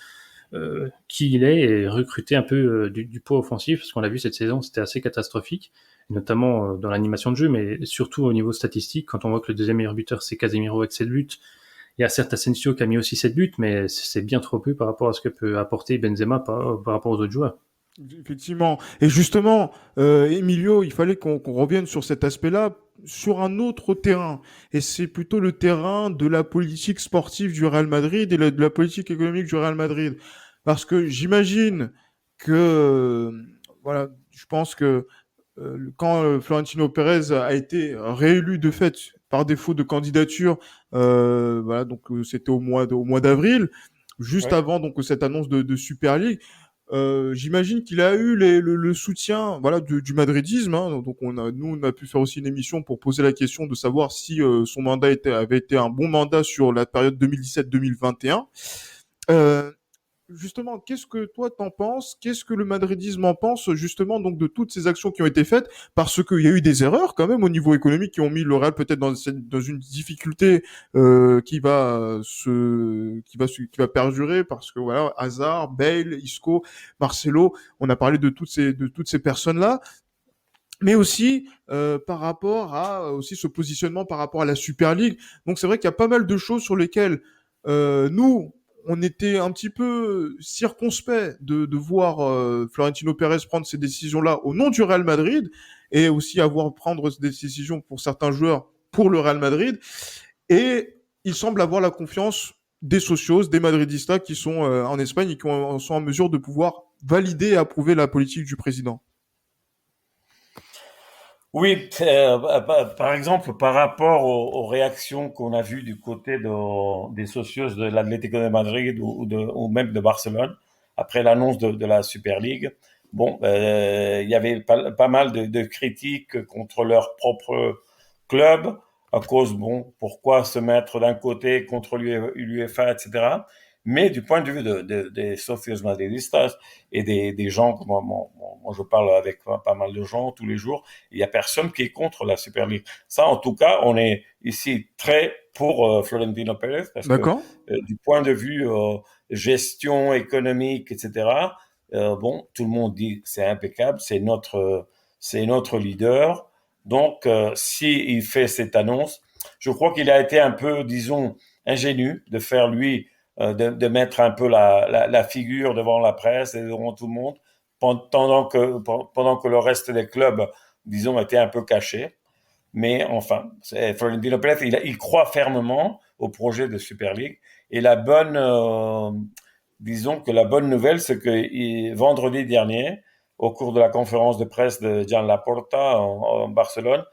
qui il est et recruter un peu du poids offensif, parce qu'on l'a vu cette saison, c'était assez catastrophique, notamment dans l'animation de jeu, mais surtout au niveau statistique, quand on voit que le deuxième meilleur buteur c'est Casemiro avec 7 buts. Il y a certes Asensio qui a mis aussi 7 buts, mais c'est bien trop peu par rapport à ce que peut apporter Benzema par rapport aux autres joueurs. Effectivement. Et justement, Emilio, il fallait qu'on revienne sur cet aspect-là, sur un autre terrain. Et c'est plutôt le terrain de la politique sportive du Real Madrid et de la politique économique du Real Madrid. Parce que j'imagine que, voilà, je pense que quand Florentino Pérez a été réélu de fait par défaut de candidature, voilà, donc c'était au mois d'avril, juste Ouais. avant donc cette annonce de Super League. J'imagine qu'il a eu le soutien, voilà, du madridisme. Hein. Donc nous, on a pu faire aussi une émission pour poser la question de savoir si son mandat avait été un bon mandat sur la période 2017-2021. Euh, Justement, qu'est-ce que toi t'en penses? Qu'est-ce que le madridisme en pense justement donc de toutes ces actions qui ont été faites? Parce qu'il y a eu des erreurs quand même au niveau économique qui ont mis le Real peut-être dans une difficulté qui va perdurer parce que voilà, Hazard, Bale, Isco, Marcelo, on a parlé de toutes ces personnes-là. Mais aussi par rapport à aussi ce positionnement par rapport à la Super League. Donc c'est vrai qu'il y a pas mal de choses sur lesquelles nous on était un petit peu circonspect de voir Florentino Pérez prendre ces décisions-là au nom du Real Madrid et aussi avoir prendre des décisions pour certains joueurs pour le Real Madrid. Et il semble avoir la confiance des socios, des madridistas qui sont en Espagne et qui sont en mesure de pouvoir valider et approuver la politique du président. Oui, par exemple, par rapport aux réactions qu'on a vues du côté des socios de l'Atlético de Madrid ou même de Barcelone, après l'annonce de la Super League, bon, il y avait pas mal de critiques contre leur propre club, à cause, bon, pourquoi se mettre d'un côté contre l'UEFA, etc. Mais du point de vue des socios madridistas et des gens, moi je parle avec pas mal de gens tous les jours, il y a personne qui est contre la Super League. Ça, en tout cas, on est ici très pour Florentino Pérez parce que D'accord? du point de vue gestion économique, etc. Bon, tout le monde dit que c'est impeccable, c'est notre leader. Donc, si il fait cette annonce, je crois qu'il a été un peu, disons, ingénu de faire lui, mettre un peu la figure devant la presse et devant tout le monde pendant que le reste des clubs, disons, étaient un peu cachés. Mais enfin, Florentino Pérez, il croit fermement au projet de Super League. Et disons que la bonne nouvelle, c'est que vendredi dernier, au cours de la conférence de presse de Gian Laporta en Barcelone,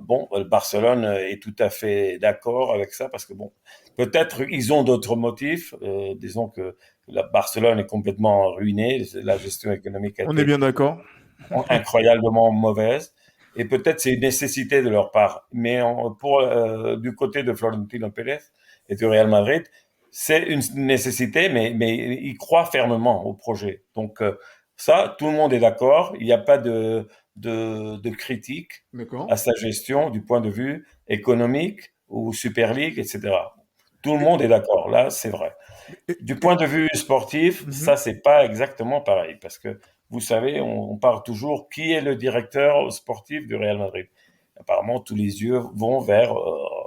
bon, Barcelone est tout à fait d'accord avec ça parce que bon, peut-être ils ont d'autres motifs. Disons que Barcelone est complètement ruinée, la gestion économique a On est été bien d'accord. incroyablement mauvaise. Et peut-être c'est une nécessité de leur part. Mais du côté de Florentino Pérez et du Real Madrid, c'est une nécessité, mais ils croient fermement au projet. Donc ça, tout le monde est d'accord. Il n'y a pas de critique D'accord. à sa gestion du point de vue économique ou Super League, etc. Tout le monde est d'accord. Là, c'est vrai. Et- Du point de vue sportif, Mhm. ça, c'est pas exactement pareil parce que vous savez, on parle toujours qui est le directeur sportif du Real Madrid. Apparemment, tous les yeux vont vers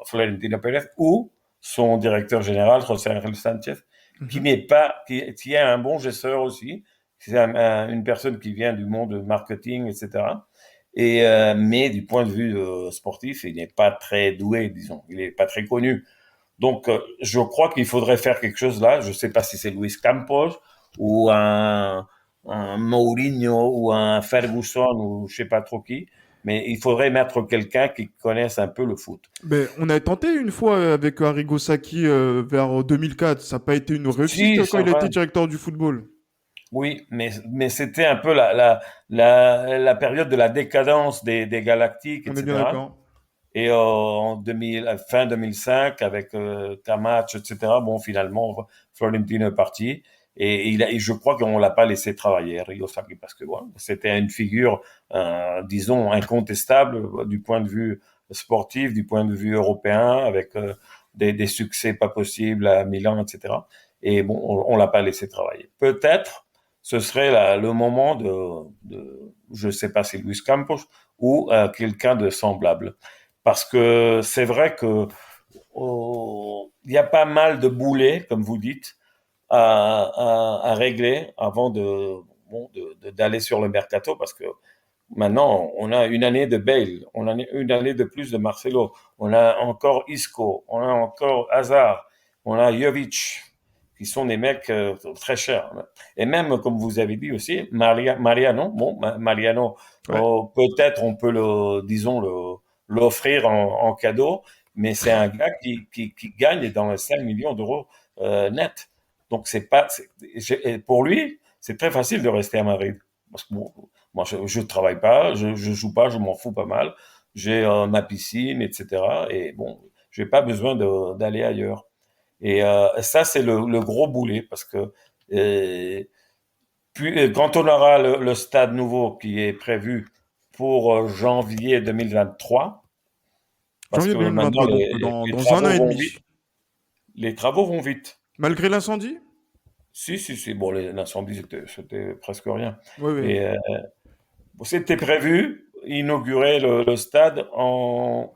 Florentino Pérez ou son directeur général, José Ángel Sánchez, Mhm. qui est un bon gesteur aussi. C'est une personne qui vient du monde marketing, etc. Mais du point de vue sportif, il n'est pas très doué, disons. Il n'est pas très connu. Donc, je crois qu'il faudrait faire quelque chose là. Je ne sais pas si c'est Luis Campos ou un Mourinho ou un Ferguson ou je sais pas trop qui, mais il faudrait mettre quelqu'un qui connaisse un peu le foot. Ben, on a tenté une fois avec Arrigo Sacchi vers 2004. Ça n'a pas été une réussite Si, quand c'est il a vrai. été directeur du football. Oui, mais c'était un peu la période de la décadence des Galactiques, On est bien etc. d'accord. Et en 2000, fin 2005, avec Camacho, etc., bon, finalement, Florentino est parti. Et je crois qu'on l'a pas laissé travailler, Rio Saki, parce que bon, c'était une figure, disons, incontestable du point de vue sportif, du point de vue européen, avec des succès pas possibles à Milan, etc. Et bon, on l'a pas laissé travailler. Peut-être, ce serait le moment je sais pas si Luis Campos ou quelqu'un de semblable. Parce que c'est vrai que il y a pas mal de boulets, comme vous dites, à régler avant d'aller sur le mercato, parce que maintenant, on a une année de Bale, on a une année de plus de Marcelo, on a encore Isco, on a encore Hazard, on a Jovic, qui sont des mecs très chers. Et même, comme vous avez dit aussi, Mariano, Mariano, Ouais. peut-être on peut l'offrir en cadeau, mais c'est un gars qui gagne dans les 5 millions d'euros net. Donc pour lui, c'est très facile de rester à Madrid. Parce que bon, moi, je travaille pas, je joue pas, je m'en fous pas mal. J'ai ma piscine, etc. Et bon, j'ai pas besoin d'aller ailleurs. Et ça, c'est le gros boulet, parce que puis quand on aura le stade nouveau qui est prévu pour janvier 2023, parce Janvier que maintenant 2023, donc les dans un an travaux et vont demi. vite. Les travaux vont vite. Malgré l'incendie? Si. Bon, l'incendie, c'était presque rien. Oui, oui. Mais c'était prévu inaugurer le stade en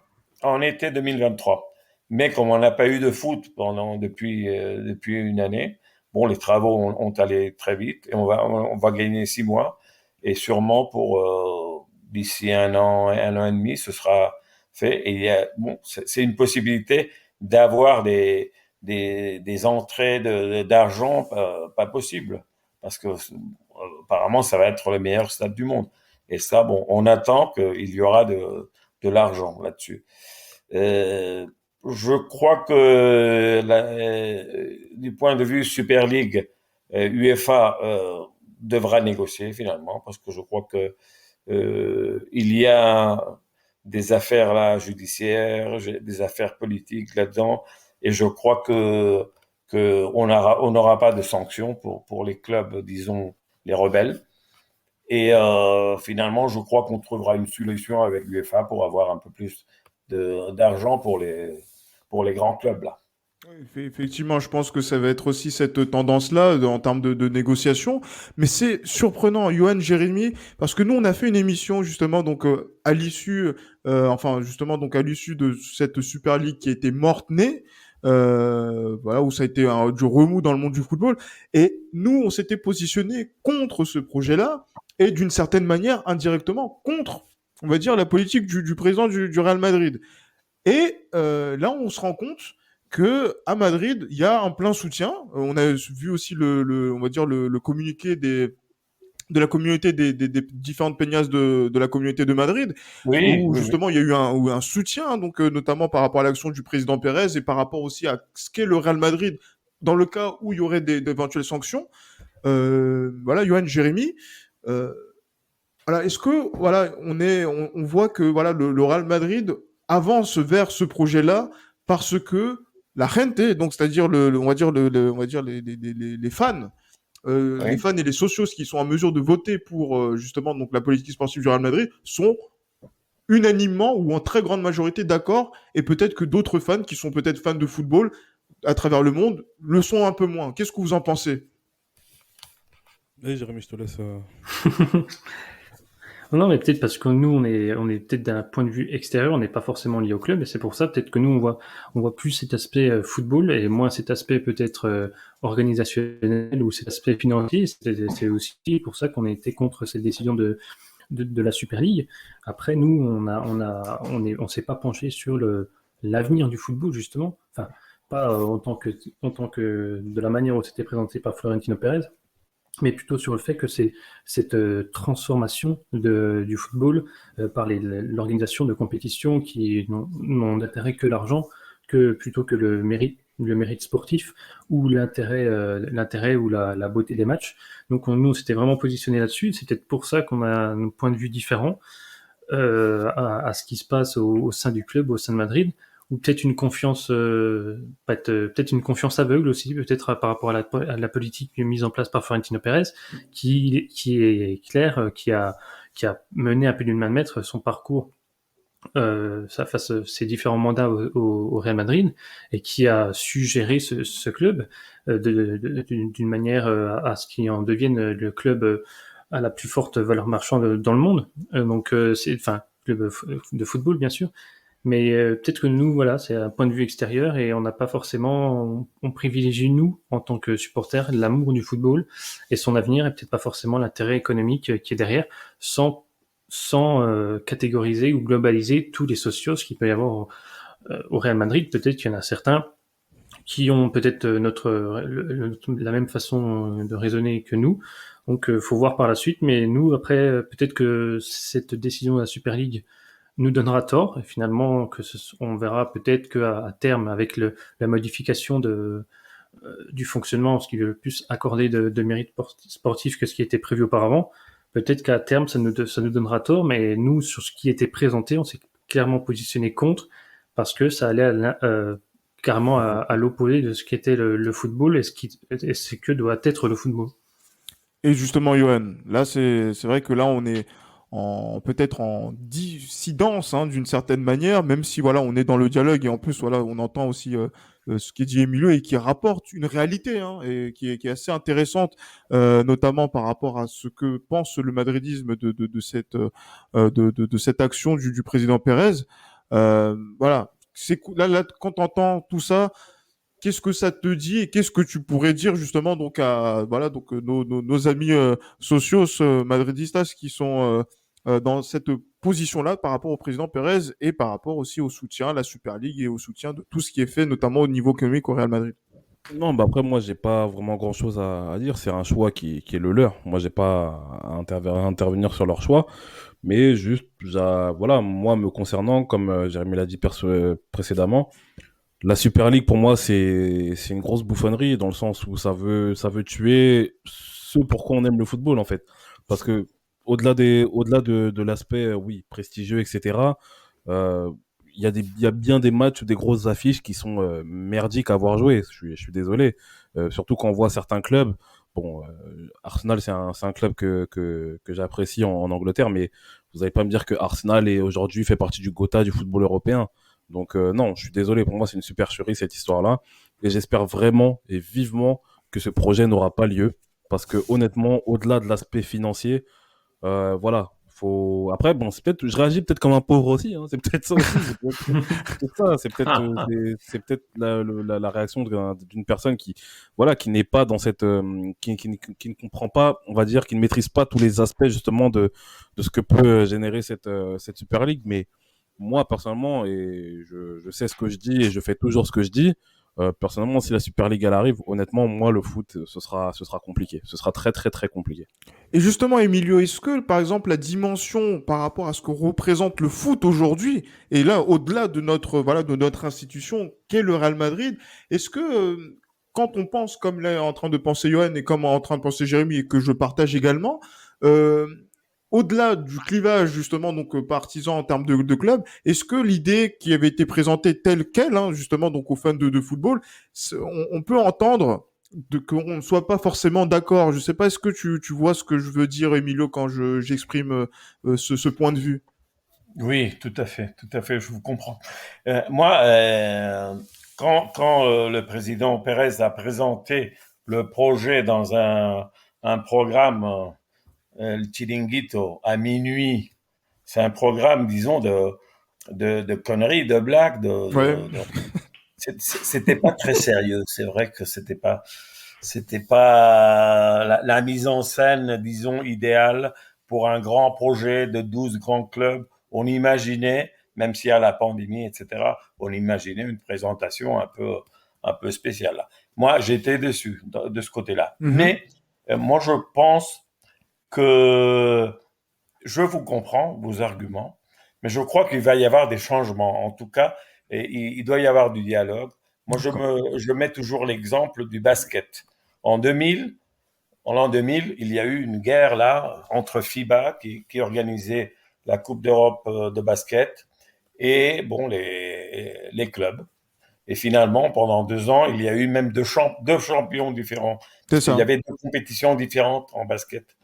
été 2023. Mais comme on n'a pas eu de foot depuis une année, bon, les travaux ont allé très vite et on va gagner 6 mois. Et sûrement d'ici un an et demi, ce sera fait. Et bon, c'est une possibilité d'avoir des entrées d'argent pas possible. Parce que apparemment, ça va être le meilleur stade du monde. Et ça, bon, on attend qu'il y aura de l'argent là-dessus. Euh, je crois que du point de vue Super League, UEFA devra négocier finalement, parce que je crois que il y a des affaires là judiciaires, des affaires politiques là-dedans, et je crois que on n'aura pas de sanctions pour les clubs, disons les rebelles. Et finalement, je crois qu'on trouvera une solution avec l'UEFA pour avoir un peu plus d'argent pour les grands clubs là. Oui, effectivement, je pense que ça va être aussi cette tendance-là en termes de négociation. Mais c'est surprenant, Johan Jérémy, parce que nous, on a fait une émission justement donc à l'issue, enfin justement donc à l'issue de cette Super League qui était morte-née, voilà où ça a été du remous dans le monde du football. Et nous, on s'était positionné contre ce projet-là et d'une certaine manière indirectement contre, on va dire, la politique du président du Real Madrid. Et là, on se rend compte que à Madrid, il y a un plein soutien. On a vu aussi on va dire le communiqué de la communauté des différentes peñas de la communauté de Madrid, Oui, où oui, oui. justement il y a eu un soutien, donc notamment par rapport à l'action du président Pérez et par rapport aussi à ce qu'est le Real Madrid dans le cas où il y aurait d'éventuelles sanctions. Voilà, Johan Jérémy. Euh, voilà, est-ce que voilà, on voit que voilà le Real Madrid avance vers ce projet-là parce que la gente, donc c'est-à-dire on va dire on va dire les Oui. fans et les socios qui sont en mesure de voter pour justement donc la politique sportive du Real Madrid sont unanimement ou en très grande majorité d'accord, et peut-être que d'autres fans qui sont peut-être fans de football à travers le monde le sont un peu moins. Qu'est-ce que vous en pensez? Allez, Jérémy, je te laisse. Non, mais peut-être parce que nous, on est peut-être d'un point de vue extérieur, on n'est pas forcément lié au club, et c'est pour ça peut-être que nous, on voit plus cet aspect football et moins cet aspect peut-être organisationnel ou cet aspect financier. C'est aussi pour ça qu'on a été contre cette décision de la Super League. Après, nous, on s'est pas penché sur l'avenir du football, justement. Enfin, pas en tant que de la manière où c'était présenté par Florentino Pérez, mais plutôt sur le fait que c'est cette transformation du football par l'organisation de compétitions qui n'ont d'intérêt que l'argent, que plutôt que le mérite sportif ou l'intérêt ou la beauté des matchs. Donc nous, on s'était vraiment positionné là-dessus. C'est peut-être pour ça qu'on a un point de vue différent à ce qui se passe au sein du club, au sein de Madrid, ou peut-être une confiance, peut-être une confiance aveugle aussi, peut-être par rapport à la politique mise en place par Florentino Pérez, qui est claire, qui a mené un peu d'une main de maître son parcours ça face ses différents mandats au Real Madrid et qui a su gérer ce club d'une manière à ce qu'il en devienne le club à la plus forte valeur marchande dans le monde. Donc c'est enfin club de football bien sûr, mais peut-être que nous voilà c'est un point de vue extérieur et on n'a pas forcément on privilégie nous en tant que supporters l'amour du football et son avenir et peut-être pas forcément l'intérêt économique qui est derrière sans catégoriser ou globaliser tous les socios qu'il peut y avoir au Real Madrid. Peut-être qu'il y en a certains qui ont peut-être la même façon de raisonner que nous. Donc, faut voir par la suite. Mais nous, après, peut-être que cette décision de la Super League nous donnera tort. Et finalement, on verra peut-être qu'à terme, avec la modification du fonctionnement, ce qui veut plus accorder de mérite sportif que ce qui était prévu auparavant, peut-être qu'à terme, ça nous donnera tort. Mais nous, sur ce qui était présenté, on s'est clairement positionné contre parce que ça allait carrément à l'opposé de ce qu'était le football et ce que doit être le football. Et justement, Johan, là, c'est vrai que là, on est peut-être en dissidence, hein, d'une certaine manière, même si voilà, on est dans le dialogue et en plus, voilà, on entend aussi ce qui dit Emilio et qui rapporte une réalité, hein, et qui est assez intéressante, notamment par rapport à ce que pense le madridisme de cette action du président Pérez. Voilà, là, quand tu entends tout ça, qu'est-ce que ça te dit et qu'est-ce que tu pourrais dire justement donc à voilà donc nos amis sociaux madridistas qui sont dans cette position-là par rapport au président Pérez et par rapport aussi au soutien à la Super League et au soutien de tout ce qui est fait notamment au niveau économique au Real Madrid. Non, bah après, moi, j'ai pas vraiment grand-chose à dire. C'est un choix qui est le leur. Moi, j'ai pas à intervenir sur leur choix. Mais juste, voilà, moi, me concernant, comme Jérémy l'a dit précédemment, la Super League, pour moi, c'est une grosse bouffonnerie dans le sens où ça veut tuer ce pourquoi on aime le football, en fait. Parce que, au-delà de l'aspect, oui, prestigieux, etc., euh, il y a bien des matchs ou des grosses affiches qui sont merdiques à voir jouer. Je suis désolé. Surtout quand on voit certains clubs. Bon, Arsenal, c'est un club que j'apprécie en Angleterre, mais vous n'allez pas me dire que Arsenal est aujourd'hui fait partie du Gotha du football européen. Donc non, je suis désolé. Pour moi, c'est une supercherie cette histoire-là, et j'espère vraiment et vivement que ce projet n'aura pas lieu, parce que honnêtement, au-delà de l'aspect financier, voilà, faut. Après, bon, je réagis peut-être comme un pauvre aussi, hein, c'est peut-être ça aussi. C'est peut-être la réaction d'une personne qui, voilà, qui n'est pas dans cette, qui ne comprend pas, on va dire, qui ne maîtrise pas tous les aspects justement de ce que peut générer cette Super League. Mais moi, personnellement, et je sais ce que je dis et je fais toujours ce que je dis. Personnellement, si la Super League elle arrive, honnêtement, moi, le foot, ce sera compliqué. Ce sera très, très, très compliqué. Et justement, Emilio, est-ce que, par exemple, la dimension par rapport à ce que représente le foot aujourd'hui, et là, au-delà de notre institution, qu'est le Real Madrid, est-ce que, quand on pense, comme là est en train de penser Johan et comme est en train de penser Jérémy, et que je partage également, euh, au-delà du clivage, justement, donc, partisan en termes de club, est-ce que l'idée qui avait été présentée telle qu'elle, hein, justement, donc, aux fans de football, on peut entendre qu'on ne soit pas forcément d'accord. Je sais pas, est-ce que tu vois ce que je veux dire, Emilio, quand j'exprime ce point de vue? Oui, tout à fait, je vous comprends. Moi, quand le président Pérez a présenté le projet dans un programme, le Chiringuito, à minuit, c'est un programme, disons, de conneries, de blagues, Ouais. c'était pas très sérieux. C'est vrai que c'était pas la mise en scène, disons, idéale pour un grand projet de 12 grands clubs. On imaginait, même s'il y a la pandémie, etc., on imaginait une présentation un peu spéciale. Moi, j'étais déçu de ce côté-là. Mhm. Mais moi, je pense que je vous comprends, vos arguments, mais je crois qu'il va y avoir des changements. En tout cas, et il doit y avoir du dialogue. Moi, je mets toujours l'exemple du basket. En 2000, en l'an 2000, il y a eu une guerre là entre FIBA qui organisait la Coupe d'Europe de basket et bon les clubs. Et finalement, pendant 2 ans, il y a eu même deux champions différents. C'est Il y ça. avait deux compétitions différentes en basket.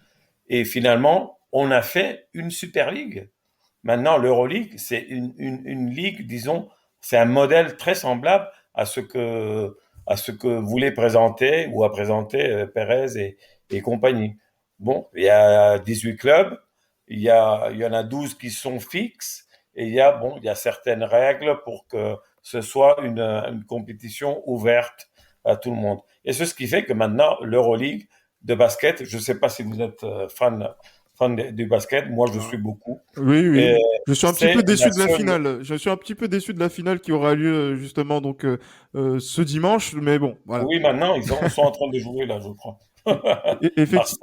Et finalement, on a fait une Super League Maintenant, l'Euroleague, c'est une ligue, disons, c'est un modèle très semblable à ce que voulait présenter ou a présenté Pérez et compagnie. Bon, il y a 18 clubs, il y en a 12 qui sont fixes, et il y a certaines règles pour que ce soit une compétition ouverte à tout le monde. Et c'est ce qui fait que maintenant, l'Euroleague de basket, je ne sais pas si vous êtes du basket, moi je suis beaucoup. Oui, Et oui. Je suis un petit c'est peu la déçu de la seule. finale. Je suis un petit peu déçu de la finale qui aura lieu justement donc ce dimanche. Mais bon, voilà. Oui, maintenant ils sont en train de jouer là, je crois. Effectivement. Barça.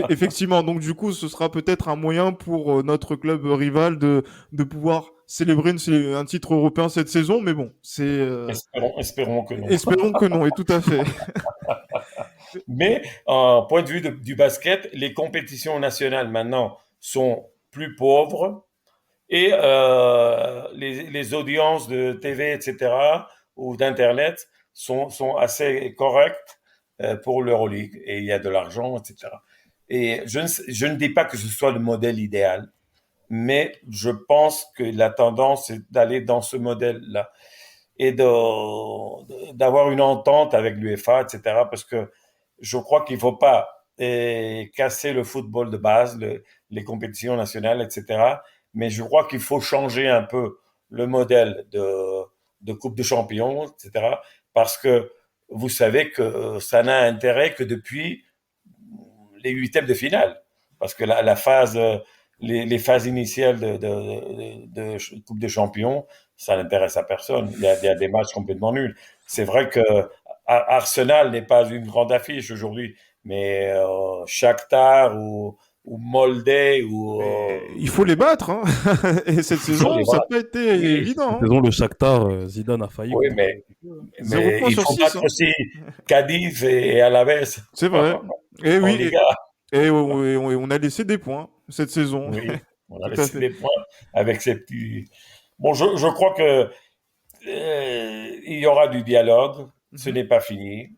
Effectivement, donc du coup, ce sera peut-être un moyen pour notre club rival de pouvoir célébrer un titre européen cette saison, mais bon, Espérons que non. espérons que non, et tout à fait. Mais point de vue du basket, les compétitions nationales maintenant sont plus pauvres et les audiences de TV, etc., ou d'Internet sont assez correctes pour l'Euroleague. Et il y a de l'argent, etc. Et je ne dis pas que ce soit le modèle idéal, mais je pense que la tendance est d'aller dans ce modèle-là et d'avoir une entente avec l'UEFA, etc. Parce que je crois qu'il ne faut pas casser le football de base, les compétitions nationales, etc. Mais je crois qu'il faut changer un peu le modèle de Coupe de Champions, etc. Parce que vous savez que ça n'a intérêt que depuis les huitièmes de finale. Parce que la phase, les phases initiales de Coupe des Champions, ça n'intéresse à personne. Il y a des matchs complètement nuls. C'est vrai que Arsenal n'est pas une grande affiche aujourd'hui, mais Shakhtar ou Molde ou Mais il faut les battre, hein. Et cette il faut saison, les ça n'a voir. pas été Oui, Cette évident, hein. saison, le Shakhtar, Zidane a failli oui, contre eux un petit peu, hein. Zéro mais point il sur faut 6, battre hein. aussi Cadiz et Alaves C'est vrai. Et en oui, Liga. et on a laissé des points cette saison. Oui, on a Tout à laissé fait. des points avec ces petits. Bon, je crois que il y aura du dialogue. Ce Mhm. n'est pas fini.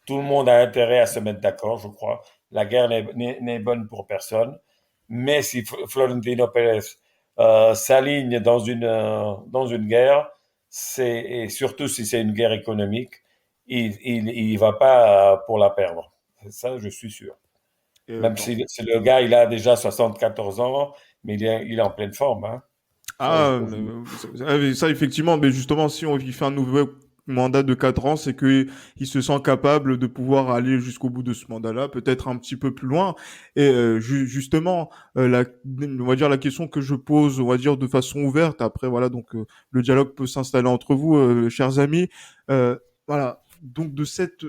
Tout le monde a intérêt à se mettre d'accord, je crois. La guerre n'est bonne pour personne. Mais si Florentino Pérez s'aligne dans une guerre, et surtout si c'est une guerre économique, il va pas pour la perdre. Ça, je suis sûr. Même Non. si le gars, il a déjà 74 ans, mais il est en pleine forme, hein. Ça, il Ah, faut oublier. ça, effectivement, mais justement, si on il fait un nouveau mandat de 4 ans, c'est que il se sent capable de pouvoir aller jusqu'au bout de ce mandat-là, peut-être un petit peu plus loin. Et justement, on va dire la question que je pose, on va dire de façon ouverte. Après, voilà, donc le dialogue peut s'installer entre vous, chers amis. Euh, voilà. Donc de cette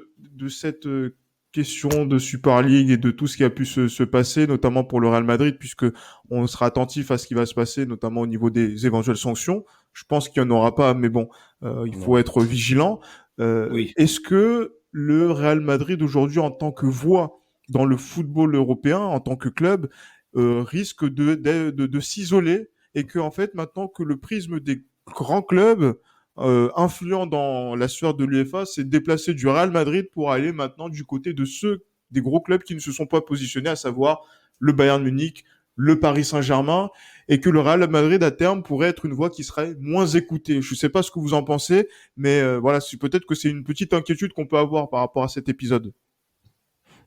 question de Super League et de tout ce qui a pu se passer, notamment pour le Real Madrid, puisque on sera attentif à ce qui va se passer, notamment au niveau des éventuelles sanctions. Je pense qu'il n'y en aura pas, mais bon, il faut Non. être vigilant. Oui. Est-ce que le Real Madrid aujourd'hui, en tant que voix dans le football européen, en tant que club, risque de s'isoler et que en fait maintenant que le prisme des grands clubs influents dans la sphère de l'UEFA s'est déplacé du Real Madrid pour aller maintenant du côté de ceux des gros clubs qui ne se sont pas positionnés, à savoir le Bayern Munich, le Paris Saint-Germain, et que le Real Madrid à terme pourrait être une voix qui serait moins écoutée. Je ne sais pas ce que vous en pensez, mais voilà, peut-être que c'est une petite inquiétude qu'on peut avoir par rapport à cet épisode.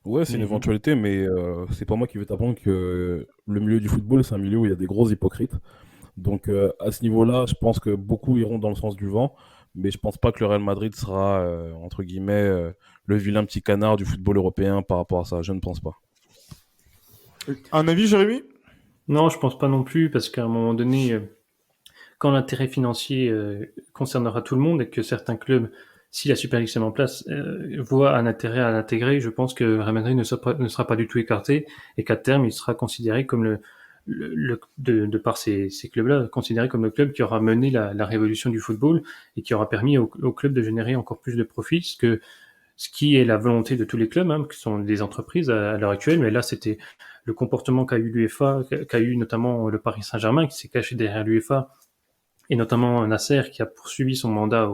Ouais, c'est une Mhm. éventualité, mais c'est pas moi qui vais t'apprendre que le milieu du football, c'est un milieu où il y a des gros hypocrites. Donc à ce niveau-là, je pense que beaucoup iront dans le sens du vent, mais je pense pas que le Real Madrid sera, entre guillemets, le vilain petit canard du football européen par rapport à ça. Je ne pense pas. Un avis, Jérémy? Non, je pense pas non plus, parce qu'à un moment donné, quand l'intérêt financier concernera tout le monde et que certains clubs, si la Super League se met en place, voient un intérêt à l'intégrer, je pense que Real Madrid ne sera pas du tout écarté et qu'à terme, il sera considéré comme de par ces clubs-là, considéré comme le club qui aura mené la révolution du football et qui aura permis au club de générer encore plus de profits, ce qui est la volonté de tous les clubs, hein, qui sont des entreprises à l'heure actuelle, mais là c'était le comportement qu'a eu l'UEFA, qu'a eu notamment le Paris Saint-Germain, qui s'est caché derrière l'UEFA, et notamment Nasser qui a poursuivi son mandat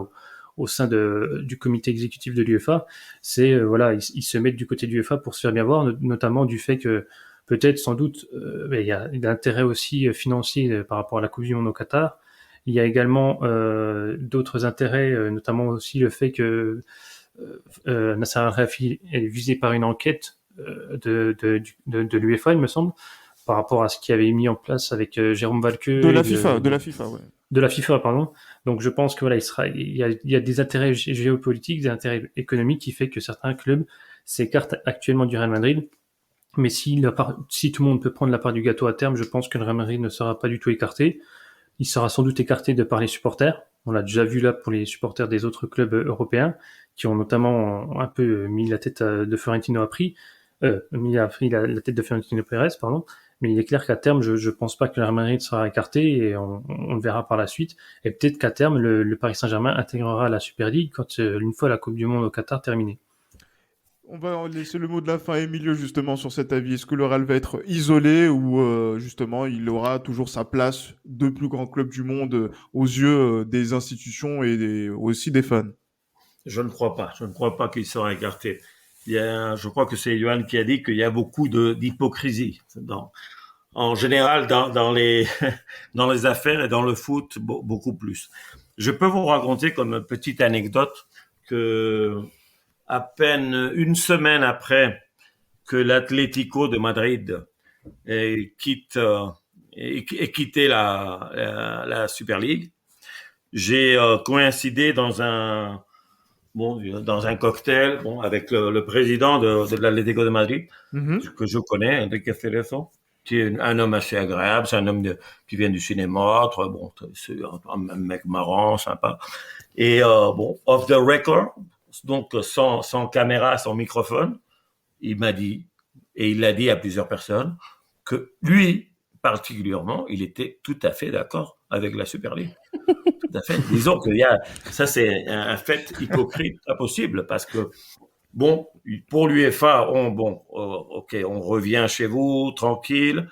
au sein du comité exécutif de l'UEFA, c'est voilà, ils se mettent du côté de l'UEFA pour se faire bien voir, notamment du fait que peut-être, sans doute, il y a l'intérêt aussi financier par rapport à la Coupe du Monde au Qatar. Il y a également d'autres intérêts, notamment aussi le fait que Nasser Al-Khelaifi est visé par une enquête de l'UEFA, il me semble, par rapport à ce qu'il avait mis en place avec Jérôme Valque. De la FIFA, ouais. De la FIFA, pardon. Donc je pense que voilà, il y a des intérêts géopolitiques, des intérêts économiques qui fait que certains clubs s'écartent actuellement du Real Madrid. Mais si tout le monde peut prendre la part du gâteau à terme, je pense que le Real Madrid ne sera pas du tout écarté. Il sera sans doute écarté de par les supporters. On l'a déjà vu là pour les supporters des autres clubs européens, qui ont notamment un peu mis la tête de Florentino la tête de Florentino Pérez, pardon. Mais il est clair qu'à terme, je pense pas que le Real Madrid sera écarté et on le verra par la suite. Et peut-être qu'à terme, le Paris Saint-Germain intégrera la Super League quand une fois la Coupe du Monde au Qatar terminée. On va laisser le mot de la fin à Emilio justement sur cet avis. Est-ce que le Real va être isolé ou justement il aura toujours sa place de plus grand club du monde aux yeux des institutions et aussi des fans? Je ne crois pas. Je ne crois pas qu'il sera écarté. Je crois que c'est Johan qui a dit qu'il y a beaucoup d'hypocrisie en général dans les dans les affaires et dans le foot beaucoup plus. Je peux vous raconter comme petite anecdote que à peine une semaine après que l'Atlético de Madrid ait quitté la Super League, j'ai coïncidé dans un cocktail avec le président de l'Atlético de Madrid, que je connais, Enrique Cerezo, qui est un homme assez agréable, c'est un homme qui vient du cinéma, c'est un mec marrant, sympa. Et off the record, donc sans caméra, sans microphone, il m'a dit, et il l'a dit à plusieurs personnes, que lui, particulièrement, il était tout à fait d'accord avec la Super League. Tout à fait. Disons que ça c'est un fait hypocrite pas possible parce que pour l'UEFA, ok, on revient chez vous tranquille,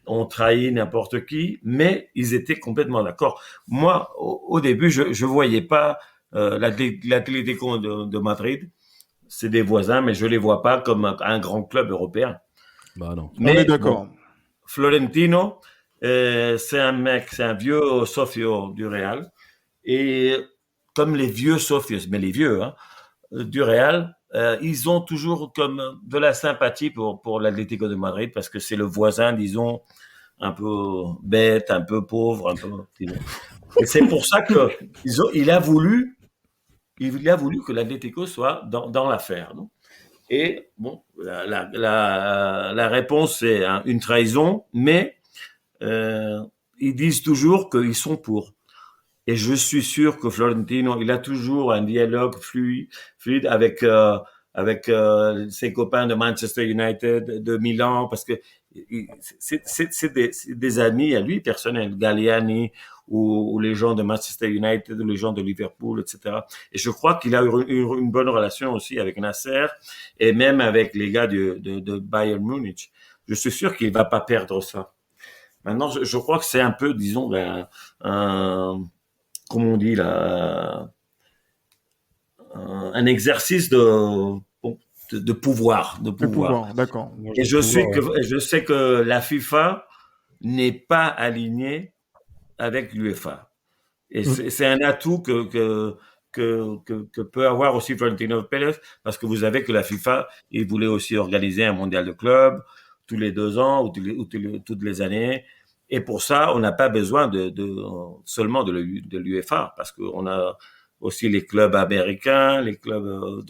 on trahit n'importe qui, mais ils étaient complètement d'accord. Moi, au début, je voyais pas l'Atlético de Madrid, c'est des voisins, mais je les vois pas comme un grand club européen. Bah non. Mais, on est d'accord. Florentino, c'est un vieux socio du Real. Et comme les vieux socios, mais les vieux du Real, ils ont toujours comme de la sympathie pour l'Atlético de Madrid parce que c'est le voisin, disons, un peu bête, un peu pauvre, un peu. Et c'est pour ça que il a voulu que l'Atlético soit dans l'affaire. Non? Et la réponse c'est une trahison, mais ils disent toujours qu'ils sont pour. Et je suis sûr que Florentino, il a toujours un dialogue fluide avec ses copains de Manchester United, de Milan, parce que c'est des amis à lui personnels, Galliani ou les gens de Manchester United ou les gens de Liverpool, etc. Et je crois qu'il a une bonne relation aussi avec Nasser et même avec les gars de Bayern Munich. Je suis sûr qu'il va pas perdre ça. Maintenant, je crois que c'est un peu, disons, comme on dit là, un exercice de pouvoir. D'accord. Et je sais que la FIFA n'est pas alignée avec l'UEFA. Et c'est un atout que peut avoir aussi Florentino Pérez, parce que vous savez que la FIFA, il voulait aussi organiser un mondial de clubs tous les 2 ans ou toutes les années. Et pour ça, on n'a pas besoin seulement de l'UEFA, parce qu'on a aussi les clubs américains, les clubs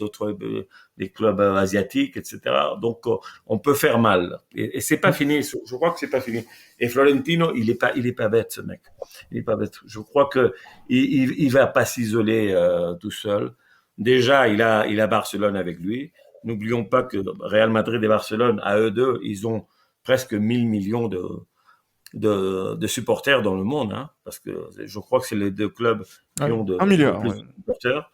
les clubs asiatiques, etc. Donc, on peut faire mal. Et c'est pas fini. Je crois que c'est pas fini. Et Florentino, il est pas bête, ce mec. Il est pas bête. Je crois que il va pas s'isoler tout seul. Déjà, il a Barcelone avec lui. N'oublions pas que Real Madrid et Barcelone, à eux deux, ils ont presque 1000 millions de supporters dans le monde, parce que je crois que c'est les 2 clubs qui ont un milliard, plus de supporters.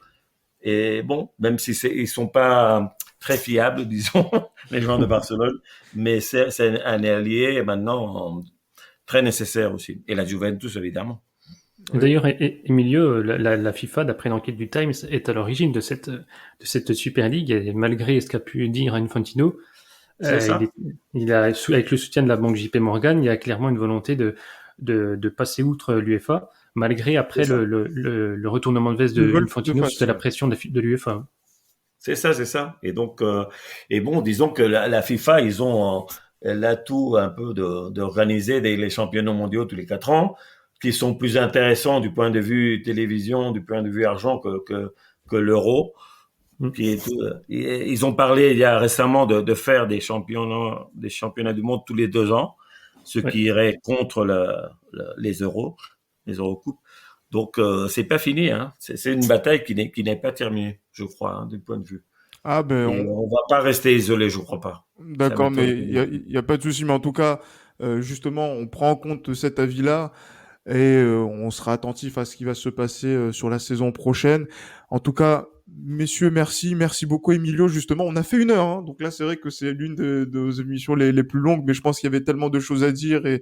Et même si ils sont pas très fiables, disons, les joueurs de Barcelone, mais c'est un allié maintenant très nécessaire aussi. Et la Juventus, évidemment. D'ailleurs, Emilio, la FIFA, d'après l'enquête du Times, est à l'origine de cette Super League, et malgré ce qu'a pu dire Infantino, C'est ça. Avec le soutien de la banque JP Morgan, il y a clairement une volonté de passer outre l'UEFA, malgré après C'est ça. le retournement de veste Ils de veulent Infantino de suite à la pression de l'UEFA. C'est ça, c'est ça. Et donc, et bon, disons que la FIFA, ils ont l'atout un peu d'organiser les championnats mondiaux tous les 4 ans, qui sont plus intéressants du point de vue télévision, du point de vue argent que l'euro. Ils ont parlé il y a récemment de faire des championnats du monde tous les 2 ans, ce qui irait contre les Eurocoupes. Donc c'est pas fini, hein. C'est une bataille qui n'est pas terminée, je crois, hein, du point de vue. Ah ben, Et on va pas rester isolé, je crois pas. d'accord, mais il y a pas de souci. Mais en tout cas, justement, on prend en compte cet avis-là et on sera attentif à ce qui va se passer sur la saison prochaine. En tout cas, messieurs, merci beaucoup Emilio. Justement, on a fait 1 heure, hein. Donc là, c'est vrai que c'est l'une de nos émissions les plus longues, mais je pense qu'il y avait tellement de choses à dire et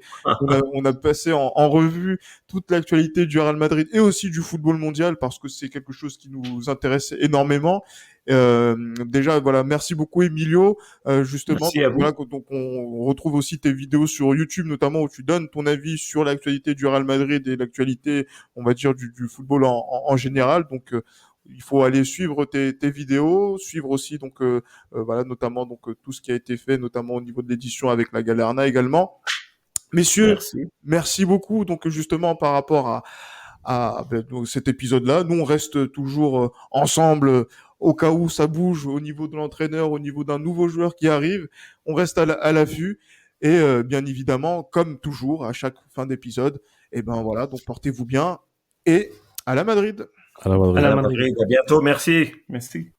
on a passé en revue toute l'actualité du Real Madrid et aussi du football mondial parce que c'est quelque chose qui nous intéresse énormément. Déjà, voilà, merci beaucoup Emilio. Justement, Merci donc, à vous. voilà, donc on retrouve aussi tes vidéos sur YouTube, notamment où tu donnes ton avis sur l'actualité du Real Madrid et l'actualité, on va dire, du football en général. Donc, il faut aller suivre tes vidéos, suivre aussi donc voilà, notamment donc tout ce qui a été fait, notamment au niveau de l'édition avec la Galerna également. Messieurs, Merci. merci beaucoup. Donc justement par rapport à donc, cet épisode-là, nous on reste toujours ensemble au cas où ça bouge au niveau de l'entraîneur, au niveau d'un nouveau joueur qui arrive. On reste à l'affût et bien évidemment, comme toujours, à chaque fin d'épisode, et ben voilà, donc portez-vous bien et à la Madrid. À la Madrid. À la À Madrid. Madrid. À bientôt. Merci. Merci.